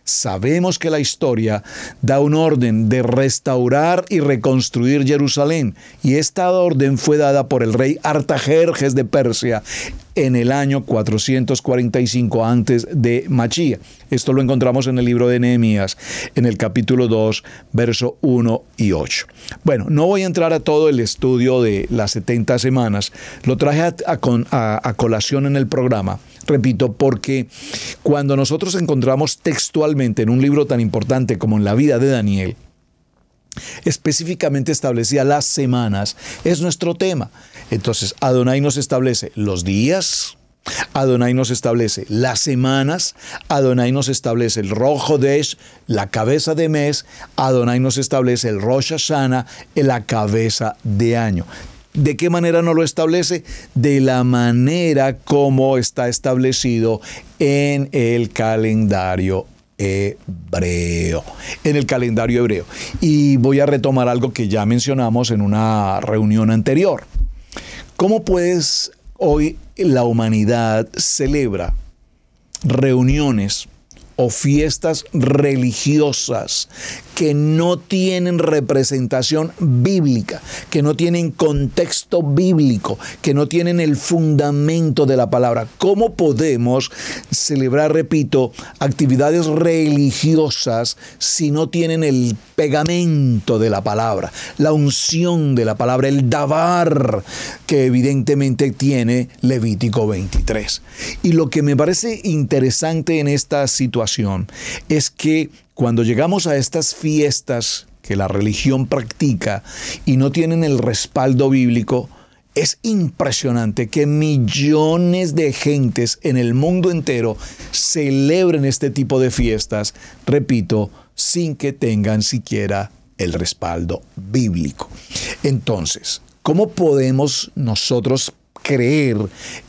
Sabemos que la historia da un orden de restaurar y reconstruir Jerusalén, y esta orden fue dada por el rey Artajerjes de Persia en el año 445 antes de Mashiach. Esto lo encontramos en el libro de Nehemías, en el capítulo 2, verso 1 y 8. Bueno, no voy a entrar a todo el estudio de las 70 semanas. Lo traje a colación en el programa, repito, porque cuando nosotros encontramos textualmente en un libro tan importante como en la vida de Daniel, específicamente establecía las semanas, es nuestro tema. Entonces, Adonai nos establece los días, Adonai nos establece las semanas, Adonai nos establece el Rosh Hodesh, la cabeza de mes, Adonai nos establece el Rosh Hashanah, la cabeza de año. ¿De qué manera nos lo establece? De la manera como está establecido en el calendario hebreo. En el calendario hebreo. Y voy a retomar algo que ya mencionamos en una reunión anterior. ¿Cómo pues hoy la humanidad celebra reuniones o fiestas religiosas que no tienen representación bíblica, que no tienen contexto bíblico, que no tienen el fundamento de la palabra? ¿Cómo podemos celebrar, repito, actividades religiosas si no tienen el pegamento de la palabra, la unción de la palabra, el davar que evidentemente tiene Levítico 23? Y lo que me parece interesante en esta situación es que cuando llegamos a estas fiestas que la religión practica y no tienen el respaldo bíblico, Es impresionante que millones de gentes en el mundo entero celebren este tipo de fiestas, repito, sin que tengan siquiera el respaldo bíblico. Entonces, ¿cómo podemos nosotros creer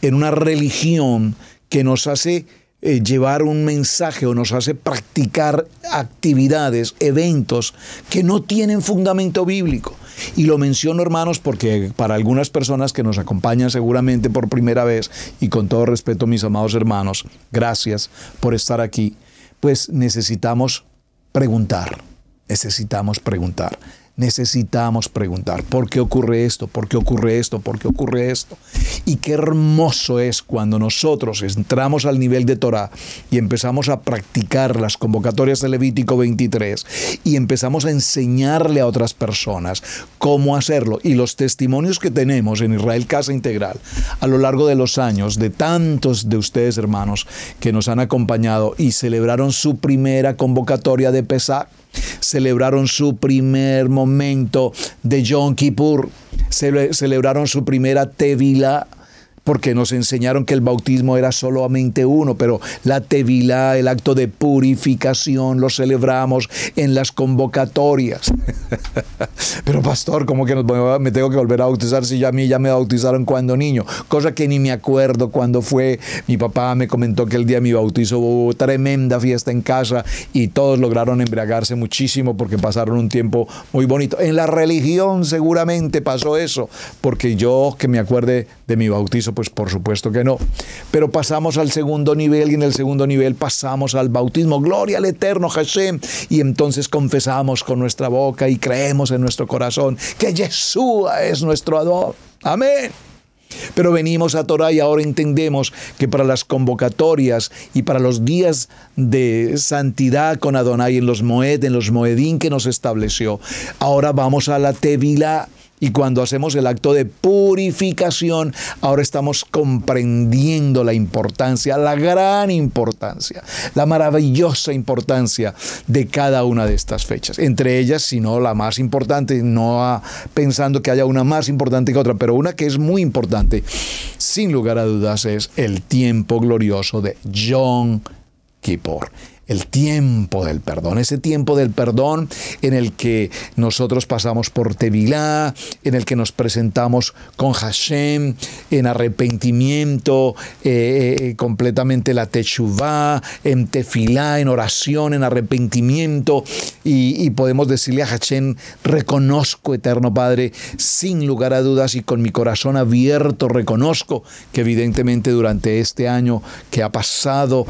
en una religión que nos hace llevar un mensaje o nos hace practicar actividades, eventos que no tienen fundamento bíblico? Y lo menciono, hermanos, porque para algunas personas que nos acompañan seguramente por primera vez, y con todo respeto, mis amados hermanos, gracias por estar aquí, pues necesitamos preguntar, ¿por qué ocurre esto? ¿Por qué ocurre esto? ¿Por qué ocurre esto? Y qué hermoso es cuando nosotros entramos al nivel de Torah y empezamos a practicar las convocatorias de Levítico 23 y empezamos a enseñarle a otras personas cómo hacerlo. Y los testimonios que tenemos en Israel Casa Integral a lo largo de los años, de tantos de ustedes, hermanos, que nos han acompañado y celebraron su primera convocatoria de Pesach, celebraron su primer momento de Yom Kippur, celebraron su primera Tevilá, porque nos enseñaron que el bautismo era solamente uno, pero la Tevilá, el acto de purificación, lo celebramos en las convocatorias. Pero pastor, ¿cómo que me tengo que volver a bautizar si ya a mí ya me bautizaron cuando niño? Cosa que ni me acuerdo cuándo fue. Mi papá me comentó que el día de mi bautizo hubo tremenda fiesta en casa y todos lograron embriagarse muchísimo porque pasaron un tiempo muy bonito. En la religión seguramente pasó eso, porque yo que me acuerde de mi bautizo, pues por supuesto que no. Pero pasamos al segundo nivel y en el segundo nivel pasamos al bautismo. Gloria al Eterno Hashem. Y entonces confesamos con nuestra boca y creemos en nuestro corazón que Yeshua es nuestro Adón. Amén. Pero venimos a Torah y ahora entendemos que para las convocatorias y para los días de santidad con Adonai en los Moed, en los Moedín que nos estableció, ahora vamos a la Tevilá. Y cuando hacemos el acto de purificación, ahora estamos comprendiendo la importancia, la gran importancia, la maravillosa importancia de cada una de estas fechas. Entre ellas, si no la más importante, no pensando que haya una más importante que otra, pero una que es muy importante, sin lugar a dudas, es el tiempo glorioso de Yom Kippur. El tiempo del perdón, ese tiempo del perdón en el que nosotros pasamos por Tevilá, en el que nos presentamos con Hashem en arrepentimiento, completamente la Teshuvá, en tefilá, en oración, en arrepentimiento, y podemos decirle a Hashem: reconozco, Eterno Padre, sin lugar a dudas y con mi corazón abierto, reconozco que evidentemente durante este año que ha pasado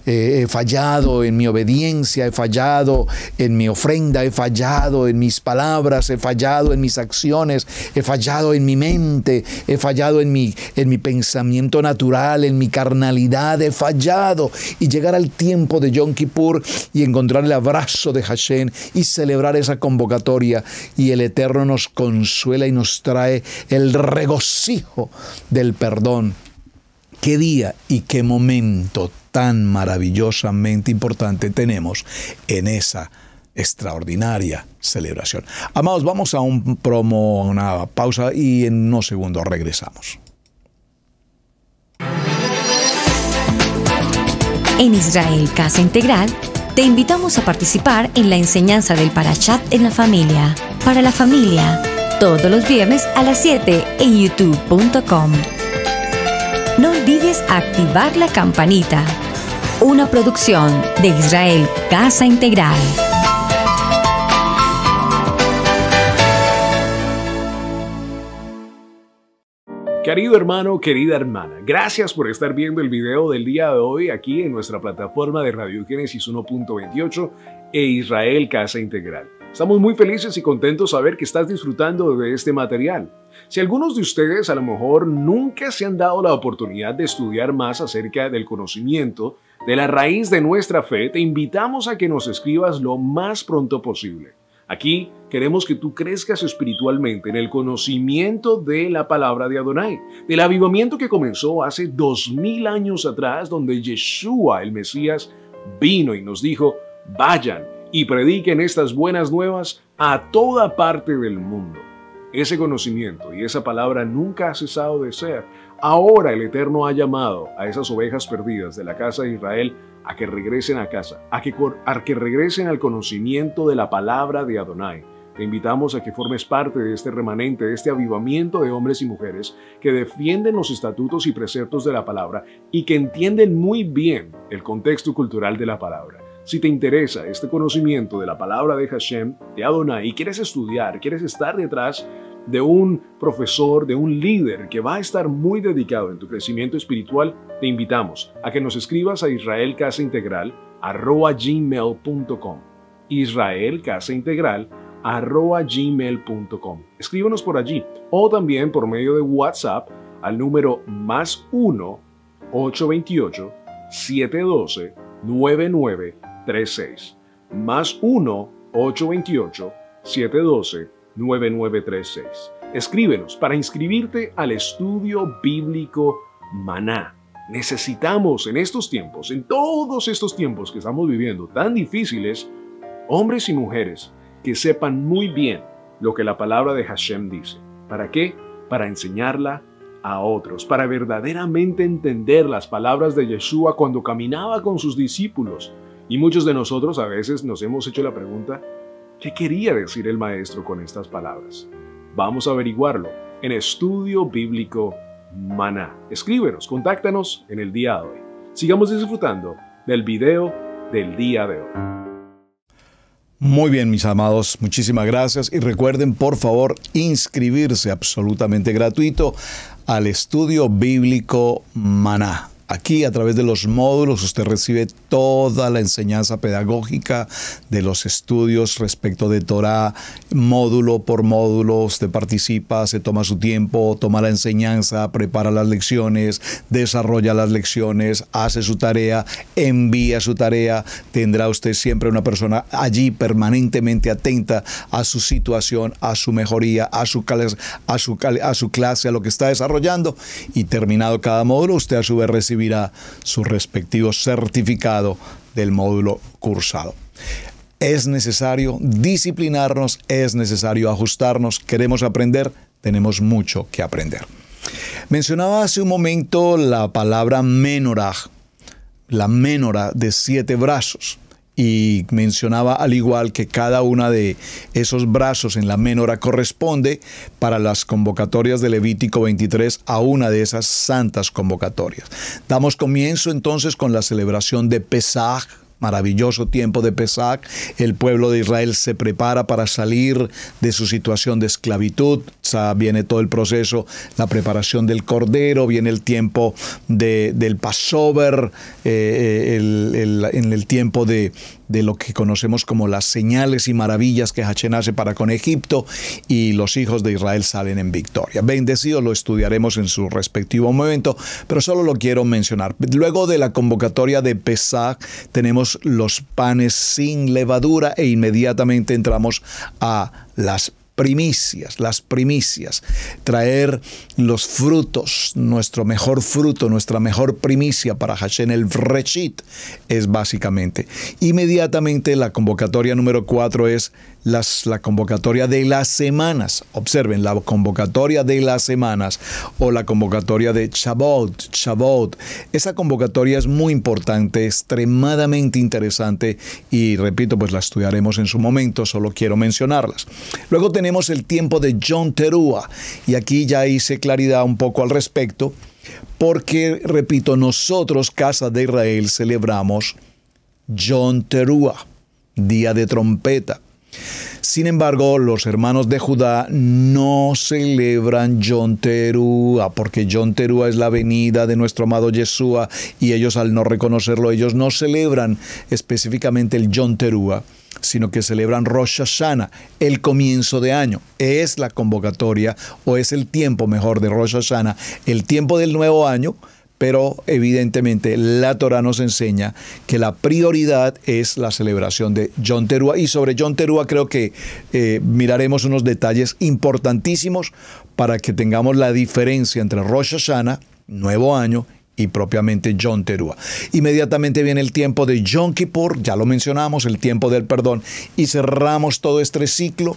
he fallado en mi obediencia, he fallado en mi ofrenda, he fallado en mis palabras, he fallado en mis acciones, he fallado en mi mente, he fallado en mi pensamiento natural, en mi carnalidad, he fallado. Y llegar al tiempo de Yom Kippur y encontrar el abrazo de Hashem y celebrar esa convocatoria, y el Eterno nos consuela y nos trae el regocijo del perdón. ¿Qué día y qué momento tan maravillosamente importante tenemos en esa extraordinaria celebración? Amados, vamos a un promo, una pausa, y en unos segundos regresamos. En Israel Casa Integral, te invitamos a participar en la enseñanza del Parashat en la familia, para la familia, todos los viernes a las 7 en youtube.com. No olvides activar la campanita. Una producción de Israel Casa Integral. Querido hermano, querida hermana, gracias por estar viendo el video del día de hoy aquí en nuestra plataforma de Radio Génesis 1.28 e Israel Casa Integral. Estamos muy felices y contentos de saber que estás disfrutando de este material. Si algunos de ustedes a lo mejor nunca se han dado la oportunidad de estudiar más acerca del conocimiento de la raíz de nuestra fe, te invitamos a que nos escribas lo más pronto posible. Aquí queremos que tú crezcas espiritualmente en el conocimiento de la palabra de Adonai, del avivamiento que comenzó hace 2000 años atrás, donde Yeshua, el Mesías, vino y nos dijo: vayan y prediquen estas buenas nuevas a toda parte del mundo. ese conocimiento y esa palabra nunca ha cesado de ser. Ahora el Eterno ha llamado a esas ovejas perdidas de la casa de Israel a que regresen a casa, a que regresen al conocimiento de la palabra de Adonai. Te invitamos a que formes parte de este remanente, de este avivamiento de hombres y mujeres que defienden los estatutos y preceptos de la palabra y que entienden muy bien el contexto cultural de la palabra. Si te interesa este conocimiento de la palabra de Hashem, de Adonai, y quieres estudiar, quieres estar detrás de un profesor, de un líder que va a estar muy dedicado en tu crecimiento espiritual, te invitamos a que nos escribas a israelcasaintegral@gmail.com. israelcasaintegral@gmail.com. Escríbanos por allí o también por medio de WhatsApp al número +1 828 712 9936. +1 828 712 9936. Escríbenos para inscribirte al estudio bíblico Maná. Necesitamos en estos tiempos, en todos estos tiempos que estamos viviendo tan difíciles, hombres y mujeres que sepan muy bien lo que la palabra de Hashem dice. ¿Para qué? Para enseñarla a otros, para verdaderamente entender las palabras de Yeshua cuando caminaba con sus discípulos. Y muchos de nosotros a veces nos hemos hecho la pregunta, ¿qué quería decir el maestro con estas palabras? Vamos a averiguarlo en Estudio Bíblico Maná. Escríbenos, contáctanos en el día de hoy. Sigamos disfrutando del video del día de hoy. Muy bien, mis amados, muchísimas gracias. Y recuerden, por favor, inscribirse absolutamente gratuito al Estudio Bíblico Maná. Aquí, a través de los módulos, usted recibe toda la enseñanza pedagógica de los estudios respecto de Torah, módulo por módulo. Usted participa, se toma su tiempo, toma la enseñanza, prepara las lecciones, desarrolla las lecciones, hace su tarea, envía su tarea. Tendrá usted siempre una persona allí permanentemente atenta a su situación, a su mejoría, a su clase, a lo que está desarrollando. Y terminado cada módulo, usted a su vez recibirá su respectivo certificado del módulo cursado. Es necesario disciplinarnos, es necesario ajustarnos. Queremos aprender, tenemos mucho que aprender. Mencionaba hace un momento la palabra menorá, la menora de 7 brazos. Y mencionaba al igual que cada una de esos brazos en la menora corresponde para las convocatorias de Levítico 23 a una de esas santas convocatorias. Damos comienzo entonces con la celebración de Pesaj. Maravilloso tiempo de Pesaj. El pueblo de Israel se prepara para salir de su situación de esclavitud. Viene todo el proceso, la preparación del cordero, viene el tiempo del Passover, en el tiempo de lo que conocemos como las señales y maravillas que Hashem hace para con Egipto, y los hijos de Israel salen en victoria. Bendecidos, lo estudiaremos en su respectivo momento, pero solo lo quiero mencionar. Luego de la convocatoria de Pesaj tenemos los panes sin levadura e inmediatamente entramos a las primicias, traer los frutos, nuestro mejor fruto, nuestra mejor primicia para Hashem, el Reshit, es básicamente. Inmediatamente la convocatoria número 4 es la convocatoria de las semanas. Observen, la convocatoria de las semanas o la convocatoria de Shavuot. Esa convocatoria es muy importante, extremadamente interesante y repito, pues la estudiaremos en su momento, solo quiero mencionarlas. Luego tenemos el tiempo de Yom Teruah y aquí ya hice claridad un poco al respecto porque, repito, nosotros, Casa de Israel, celebramos Yom Teruah, día de trompeta. Sin embargo, los hermanos de Judá no celebran Yom Teruah, porque Yom Teruah es la venida de nuestro amado Yeshua, y ellos, al no reconocerlo, ellos no celebran específicamente el Yom Teruah, sino que celebran Rosh Hashanah, el comienzo de año. Es la convocatoria, o es el tiempo mejor de Rosh Hashanah, el tiempo del nuevo año. Pero evidentemente la Torah nos enseña que la prioridad es la celebración de Yom Teruah. Y sobre Yom Teruah creo que miraremos unos detalles importantísimos para que tengamos la diferencia entre Rosh Hashanah, nuevo año, y propiamente Yom Teruah. Inmediatamente viene el tiempo de Yom Kippur, ya lo mencionamos, el tiempo del perdón, y cerramos todo este ciclo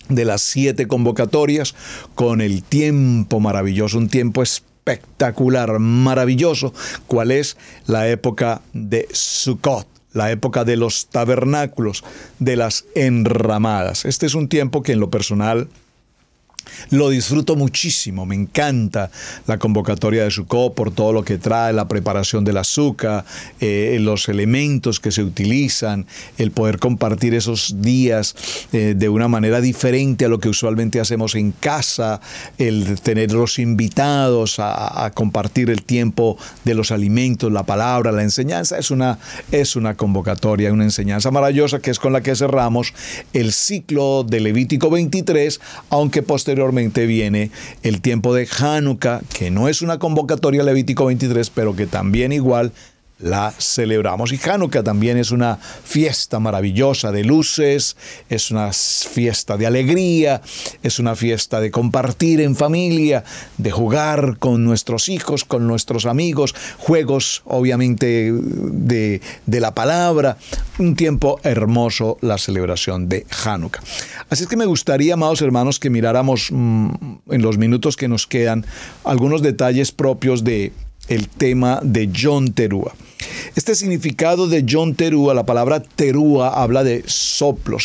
de las 7 convocatorias, con el tiempo maravilloso, un tiempo espectacular, maravilloso. ¿Cuál es? La época de Sukkot, la época de los tabernáculos, de las enramadas. Este es un tiempo que en lo personal lo disfruto muchísimo, me encanta la convocatoria de Sukkot por todo lo que trae, la preparación del azúcar, los elementos que se utilizan, el poder compartir esos días de una manera diferente a lo que usualmente hacemos en casa, el tener los invitados a compartir el tiempo de los alimentos, la palabra, la enseñanza. Es una convocatoria, una enseñanza maravillosa que es con la que cerramos el ciclo de Levítico 23, aunque posteriormente viene el tiempo de Hanukkah, que no es una convocatoria Levítico 23, pero que también igual la celebramos. Y Hanukkah también es una fiesta maravillosa de luces, es una fiesta de alegría, es una fiesta de compartir en familia, de jugar con nuestros hijos, con nuestros amigos, juegos obviamente de la palabra. Un tiempo hermoso, la celebración de Hanukkah. Así es que me gustaría, amados hermanos, que miráramos en los minutos que nos quedan algunos detalles propios de el tema de Yom Teruah. Este significado de Yom Teruah, la palabra Teruah habla de soplo,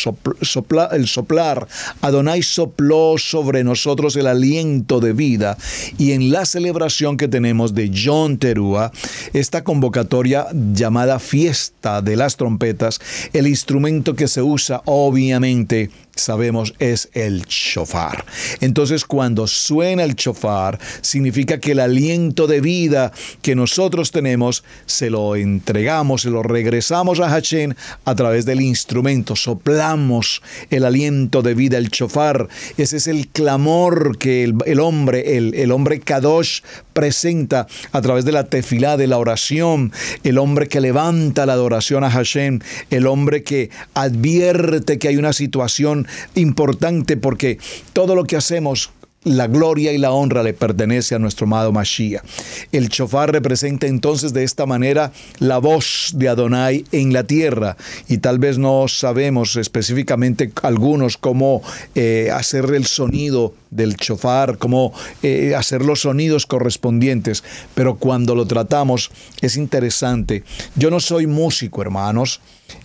el soplar. Adonai sopló sobre nosotros el aliento de vida. Y en la celebración que tenemos de Yom Teruah, esta convocatoria llamada Fiesta de las Trompetas, el instrumento que se usa obviamente sabemos es el shofar. Entonces, cuando suena el shofar, significa que el aliento de vida que nosotros tenemos se lo entregamos, se lo regresamos a Hashem a través del instrumento. Soplamos el aliento de vida, el shofar. Ese es el clamor que el hombre Kadosh presenta a través de la tefilá, de la oración. El hombre que levanta la adoración a Hashem. El hombre que advierte que hay una situación importante, porque todo lo que hacemos, la gloria y la honra le pertenece a nuestro amado Mashiach. El shofar representa entonces de esta manera la voz de Adonai en la tierra, y tal vez no sabemos específicamente algunos cómo hacer el sonido del shofar, cómo hacer los sonidos correspondientes, pero cuando lo tratamos es interesante. Yo no soy músico, hermanos,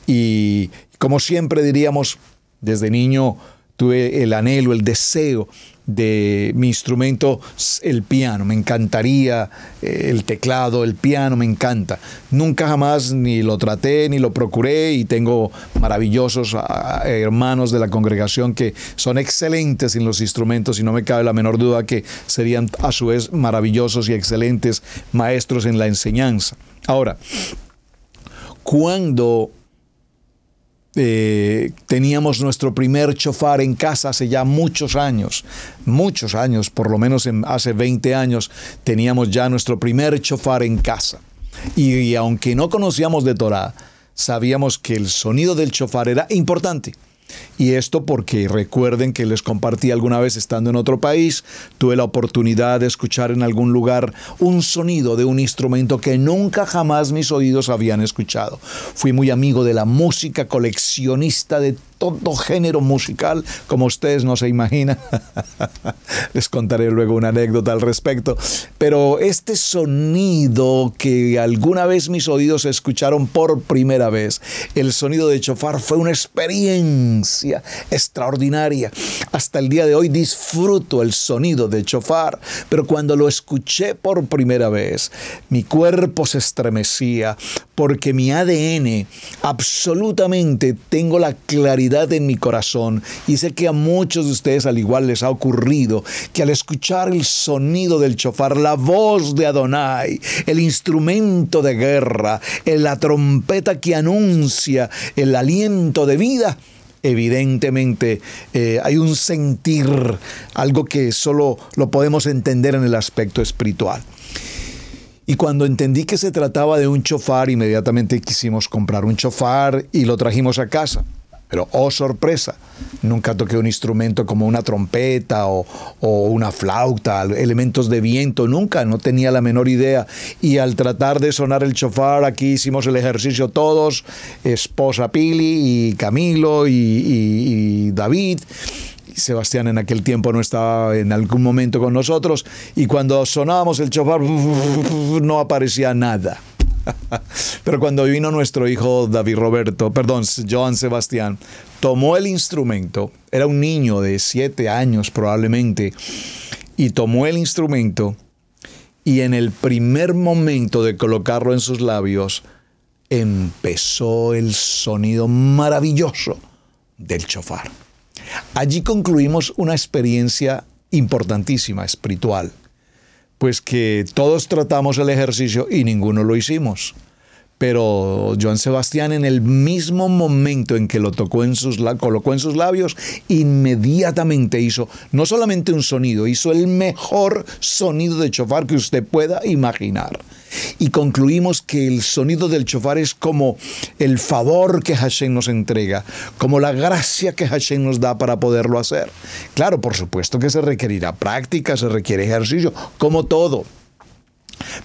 y como siempre diríamos, desde niño tuve el anhelo, el deseo de mi instrumento, el piano. Me encantaría el teclado, el piano, me encanta. Nunca jamás ni lo traté ni lo procuré, y tengo maravillosos hermanos de la congregación que son excelentes en los instrumentos, y no me cabe la menor duda que serían a su vez maravillosos y excelentes maestros en la enseñanza. Ahora, cuando teníamos nuestro primer shofar en casa hace ya muchos años, por lo menos hace 20 años, teníamos ya nuestro primer shofar en casa. Y aunque no conocíamos de Torah, sabíamos que el sonido del shofar era importante. Y esto porque recuerden que les compartí alguna vez estando en otro país, tuve la oportunidad de escuchar en algún lugar un sonido de un instrumento que nunca jamás mis oídos habían escuchado. Fui muy amigo de la música, coleccionista de todo género musical, como ustedes no se imaginan. Les contaré luego una anécdota al respecto. Pero este sonido que alguna vez mis oídos escucharon por primera vez, el sonido de shofar, fue una experiencia extraordinaria. Hasta el día de hoy disfruto el sonido de shofar, pero cuando lo escuché por primera vez, mi cuerpo se estremecía, porque mi ADN, absolutamente tengo la claridad en mi corazón, y sé que a muchos de ustedes al igual les ha ocurrido, que al escuchar el sonido del shofar, la voz de Adonai, el instrumento de guerra, la trompeta que anuncia el aliento de vida, evidentemente hay un sentir, algo que solo lo podemos entender en el aspecto espiritual. Y cuando entendí que se trataba de un shofar, inmediatamente quisimos comprar un shofar y lo trajimos a casa. Pero, oh sorpresa, nunca toqué un instrumento como una trompeta o una flauta, elementos de viento, nunca, no tenía la menor idea. Y al tratar de sonar el shofar, aquí hicimos el ejercicio todos, esposa Pili y Camilo y David. Sebastián en aquel tiempo no estaba en algún momento con nosotros, y cuando sonábamos el shofar no aparecía nada. Pero cuando vino nuestro hijo Joan Sebastián, tomó el instrumento, era un niño de 7 años probablemente, y tomó el instrumento, y en el primer momento de colocarlo en sus labios, empezó el sonido maravilloso del shofar. Allí concluimos una experiencia importantísima, espiritual, pues que todos tratamos el ejercicio y ninguno lo hicimos. Pero Joan Sebastián, en el mismo momento en que lo colocó en sus labios, inmediatamente hizo no solamente un sonido, hizo el mejor sonido de shofar que usted pueda imaginar. Y concluimos que el sonido del shofar es como el favor que Hashem nos entrega, como la gracia que Hashem nos da para poderlo hacer. Claro, por supuesto que se requerirá práctica, se requiere ejercicio, como todo.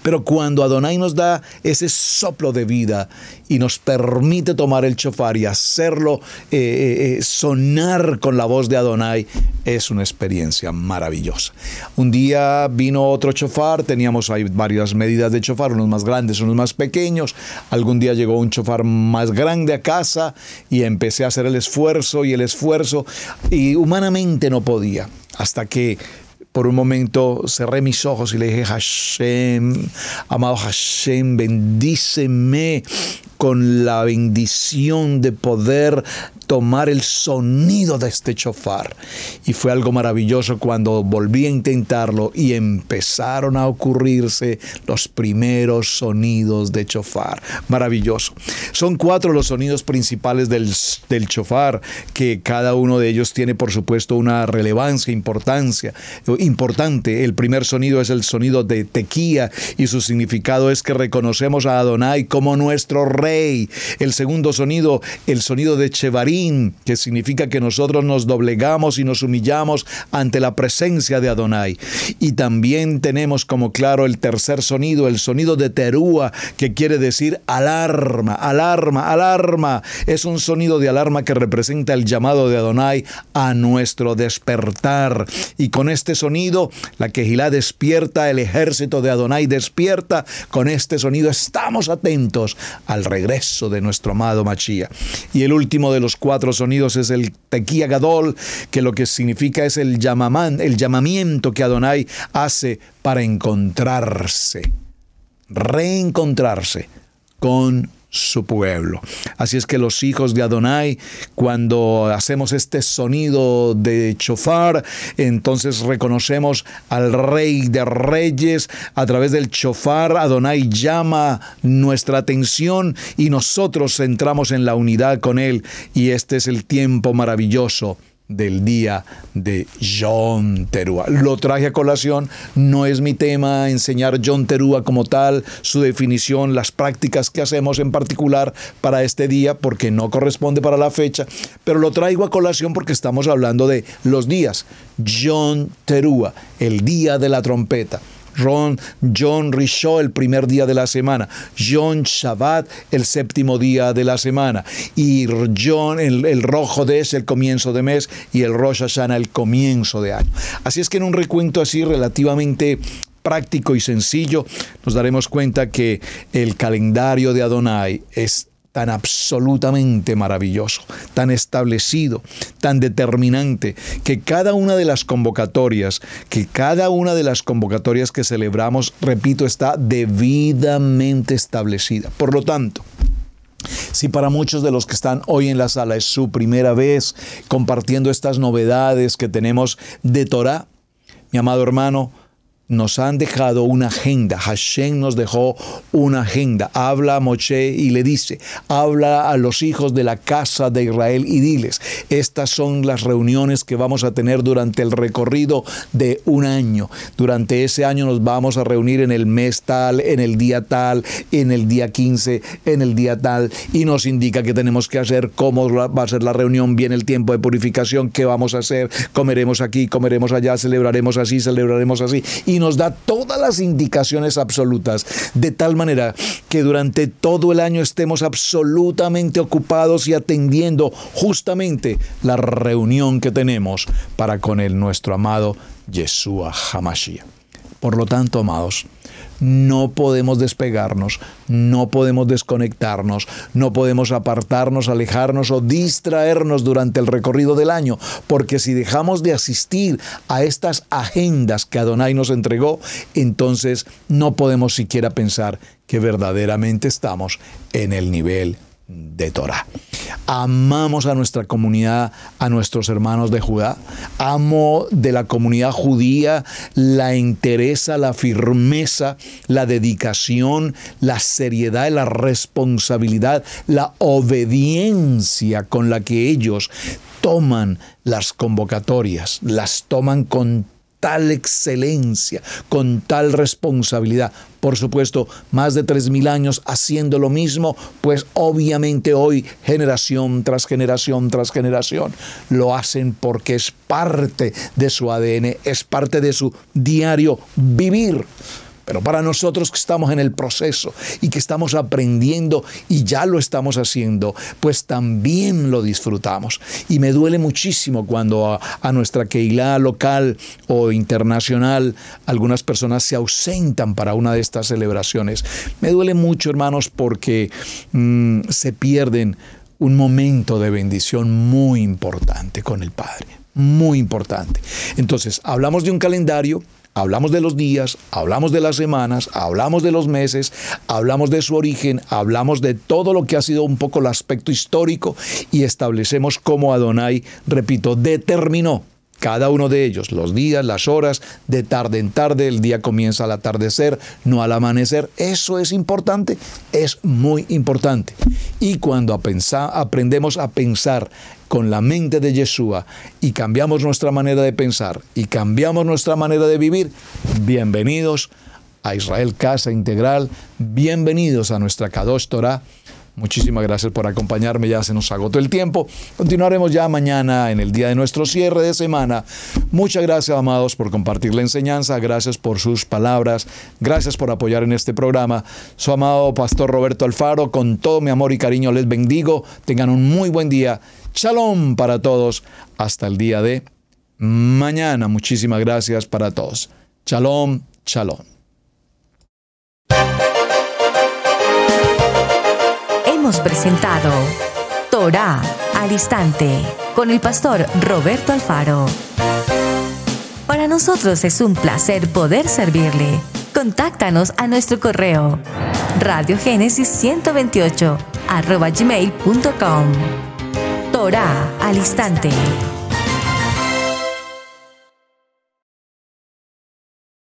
Pero cuando Adonai nos da ese soplo de vida y nos permite tomar el shofar y hacerlo sonar con la voz de Adonai, es una experiencia maravillosa. Un día vino otro shofar, teníamos ahí varias medidas de shofar, unos más grandes, unos más pequeños. Algún día llegó un shofar más grande a casa y empecé a hacer el esfuerzo y humanamente no podía, hasta que por un momento cerré mis ojos y le dije: Hashem, amado Hashem, bendíceme con la bendición de poder tomar el sonido de este shofar. Y fue algo maravilloso cuando volví a intentarlo y empezaron a ocurrirse los primeros sonidos de shofar. Maravilloso. Son 4 los sonidos principales del shofar, que cada uno de ellos tiene, por supuesto, una relevancia, importante. El primer sonido es el sonido de tequía, y su significado es que reconocemos a Adonai como nuestro rey. El segundo sonido, el sonido de chevarim, que significa que nosotros nos doblegamos y nos humillamos ante la presencia de Adonai. Y también tenemos como claro el tercer sonido, el sonido de terúa, que quiere decir alarma, alarma, alarma. Es un sonido de alarma que representa el llamado de Adonai a nuestro despertar. Y con este sonido, la Kehilá despierta, el ejército de Adonai despierta. Con este sonido estamos atentos al regreso de nuestro amado Mashiach. Y el último de los 4 sonidos es el tequía gadol, que lo que significa es el llamamiento que Adonai hace para reencontrarse con su pueblo. Así es que los hijos de Adonai, cuando hacemos este sonido de shofar, entonces reconocemos al Rey de Reyes. A través del shofar, Adonai llama nuestra atención y nosotros entramos en la unidad con Él. Y este es el tiempo maravilloso del día de Yom Teruah. Lo traje a colación, no es mi tema enseñar Yom Teruah como tal, su definición, las prácticas que hacemos en particular para este día, porque no corresponde para la fecha, pero lo traigo a colación porque estamos hablando de los días. Yom Teruah, el día de la trompeta. Yom Rishon, el primer día de la semana. Yom Shabbat, el 7º día de la semana. Y el Rosh Chodesh, el comienzo de mes. Y el Rosh Hashanah, el comienzo de año. Así es que en un recuento así relativamente práctico y sencillo, nos daremos cuenta que el calendario de Adonai es tan absolutamente maravilloso, tan establecido, tan determinante, que cada una de las convocatorias que celebramos, repito, está debidamente establecida. Por lo tanto, si para muchos de los que están hoy en la sala es su primera vez compartiendo estas novedades que tenemos de Torah, mi amado hermano, nos han dejado una agenda. Hashem nos dejó una agenda. Habla a Moshe y le dice: habla a los hijos de la casa de Israel y diles: estas son las reuniones que vamos a tener durante el recorrido de un año. Durante ese año nos vamos a reunir en el mes tal, en el día tal, en el día 15, en el día tal, y nos indica qué tenemos que hacer, cómo va a ser la reunión, viene el tiempo de purificación, qué vamos a hacer, comeremos aquí, comeremos allá, celebraremos así, y nos da todas las indicaciones absolutas, de tal manera que durante todo el año estemos absolutamente ocupados y atendiendo justamente la reunión que tenemos para con nuestro amado Yeshua HaMashiach. Por lo tanto, amados, no podemos despegarnos, no podemos desconectarnos, no podemos apartarnos, alejarnos o distraernos durante el recorrido del año, porque si dejamos de asistir a estas agendas que Adonai nos entregó, entonces no podemos siquiera pensar que verdaderamente estamos en el nivel de Torah. Amamos a nuestra comunidad, a nuestros hermanos de Judá. Amo de la comunidad judía la entereza, la firmeza, la dedicación, la seriedad y la responsabilidad, la obediencia con la que ellos toman las convocatorias, las toman con tal excelencia, con tal responsabilidad. Por supuesto, más de 3.000 años haciendo lo mismo, pues obviamente hoy, generación tras generación tras generación, lo hacen porque es parte de su ADN, es parte de su diario vivir. Pero para nosotros que estamos en el proceso y que estamos aprendiendo y ya lo estamos haciendo, pues también lo disfrutamos. Y me duele muchísimo cuando a nuestra Keilah local o internacional algunas personas se ausentan para una de estas celebraciones. Me duele mucho, hermanos, porque se pierden un momento de bendición muy importante con el Padre. Muy importante. Entonces, hablamos de un calendario. Hablamos de los días, hablamos de las semanas, hablamos de los meses, hablamos de su origen, hablamos de todo lo que ha sido un poco el aspecto histórico y establecemos cómo Adonai, repito, determinó cada uno de ellos, los días, las horas, de tarde en tarde, el día comienza al atardecer, no al amanecer. Eso es importante, es muy importante. Y cuando aprendemos a pensar con la mente de Yeshua y cambiamos nuestra manera de pensar y cambiamos nuestra manera de vivir, bienvenidos a Israel Casa Integral, bienvenidos a nuestra Kadosh Torah. Muchísimas gracias por acompañarme, ya se nos agotó el tiempo. Continuaremos ya mañana en el día de nuestro cierre de semana. Muchas gracias, amados, por compartir la enseñanza, gracias por sus palabras, gracias por apoyar en este programa. Su amado Pastor Roberto Alfaro, con todo mi amor y cariño les bendigo. Tengan un muy buen día. Shalom para todos. Hasta el día de mañana. Muchísimas gracias para todos. Shalom, shalom. Hemos presentado Torah al Instante con el pastor Roberto Alfaro. Para nosotros es un placer poder servirle. Contáctanos a nuestro correo radiogenesis128@gmail.com. Torah al Instante.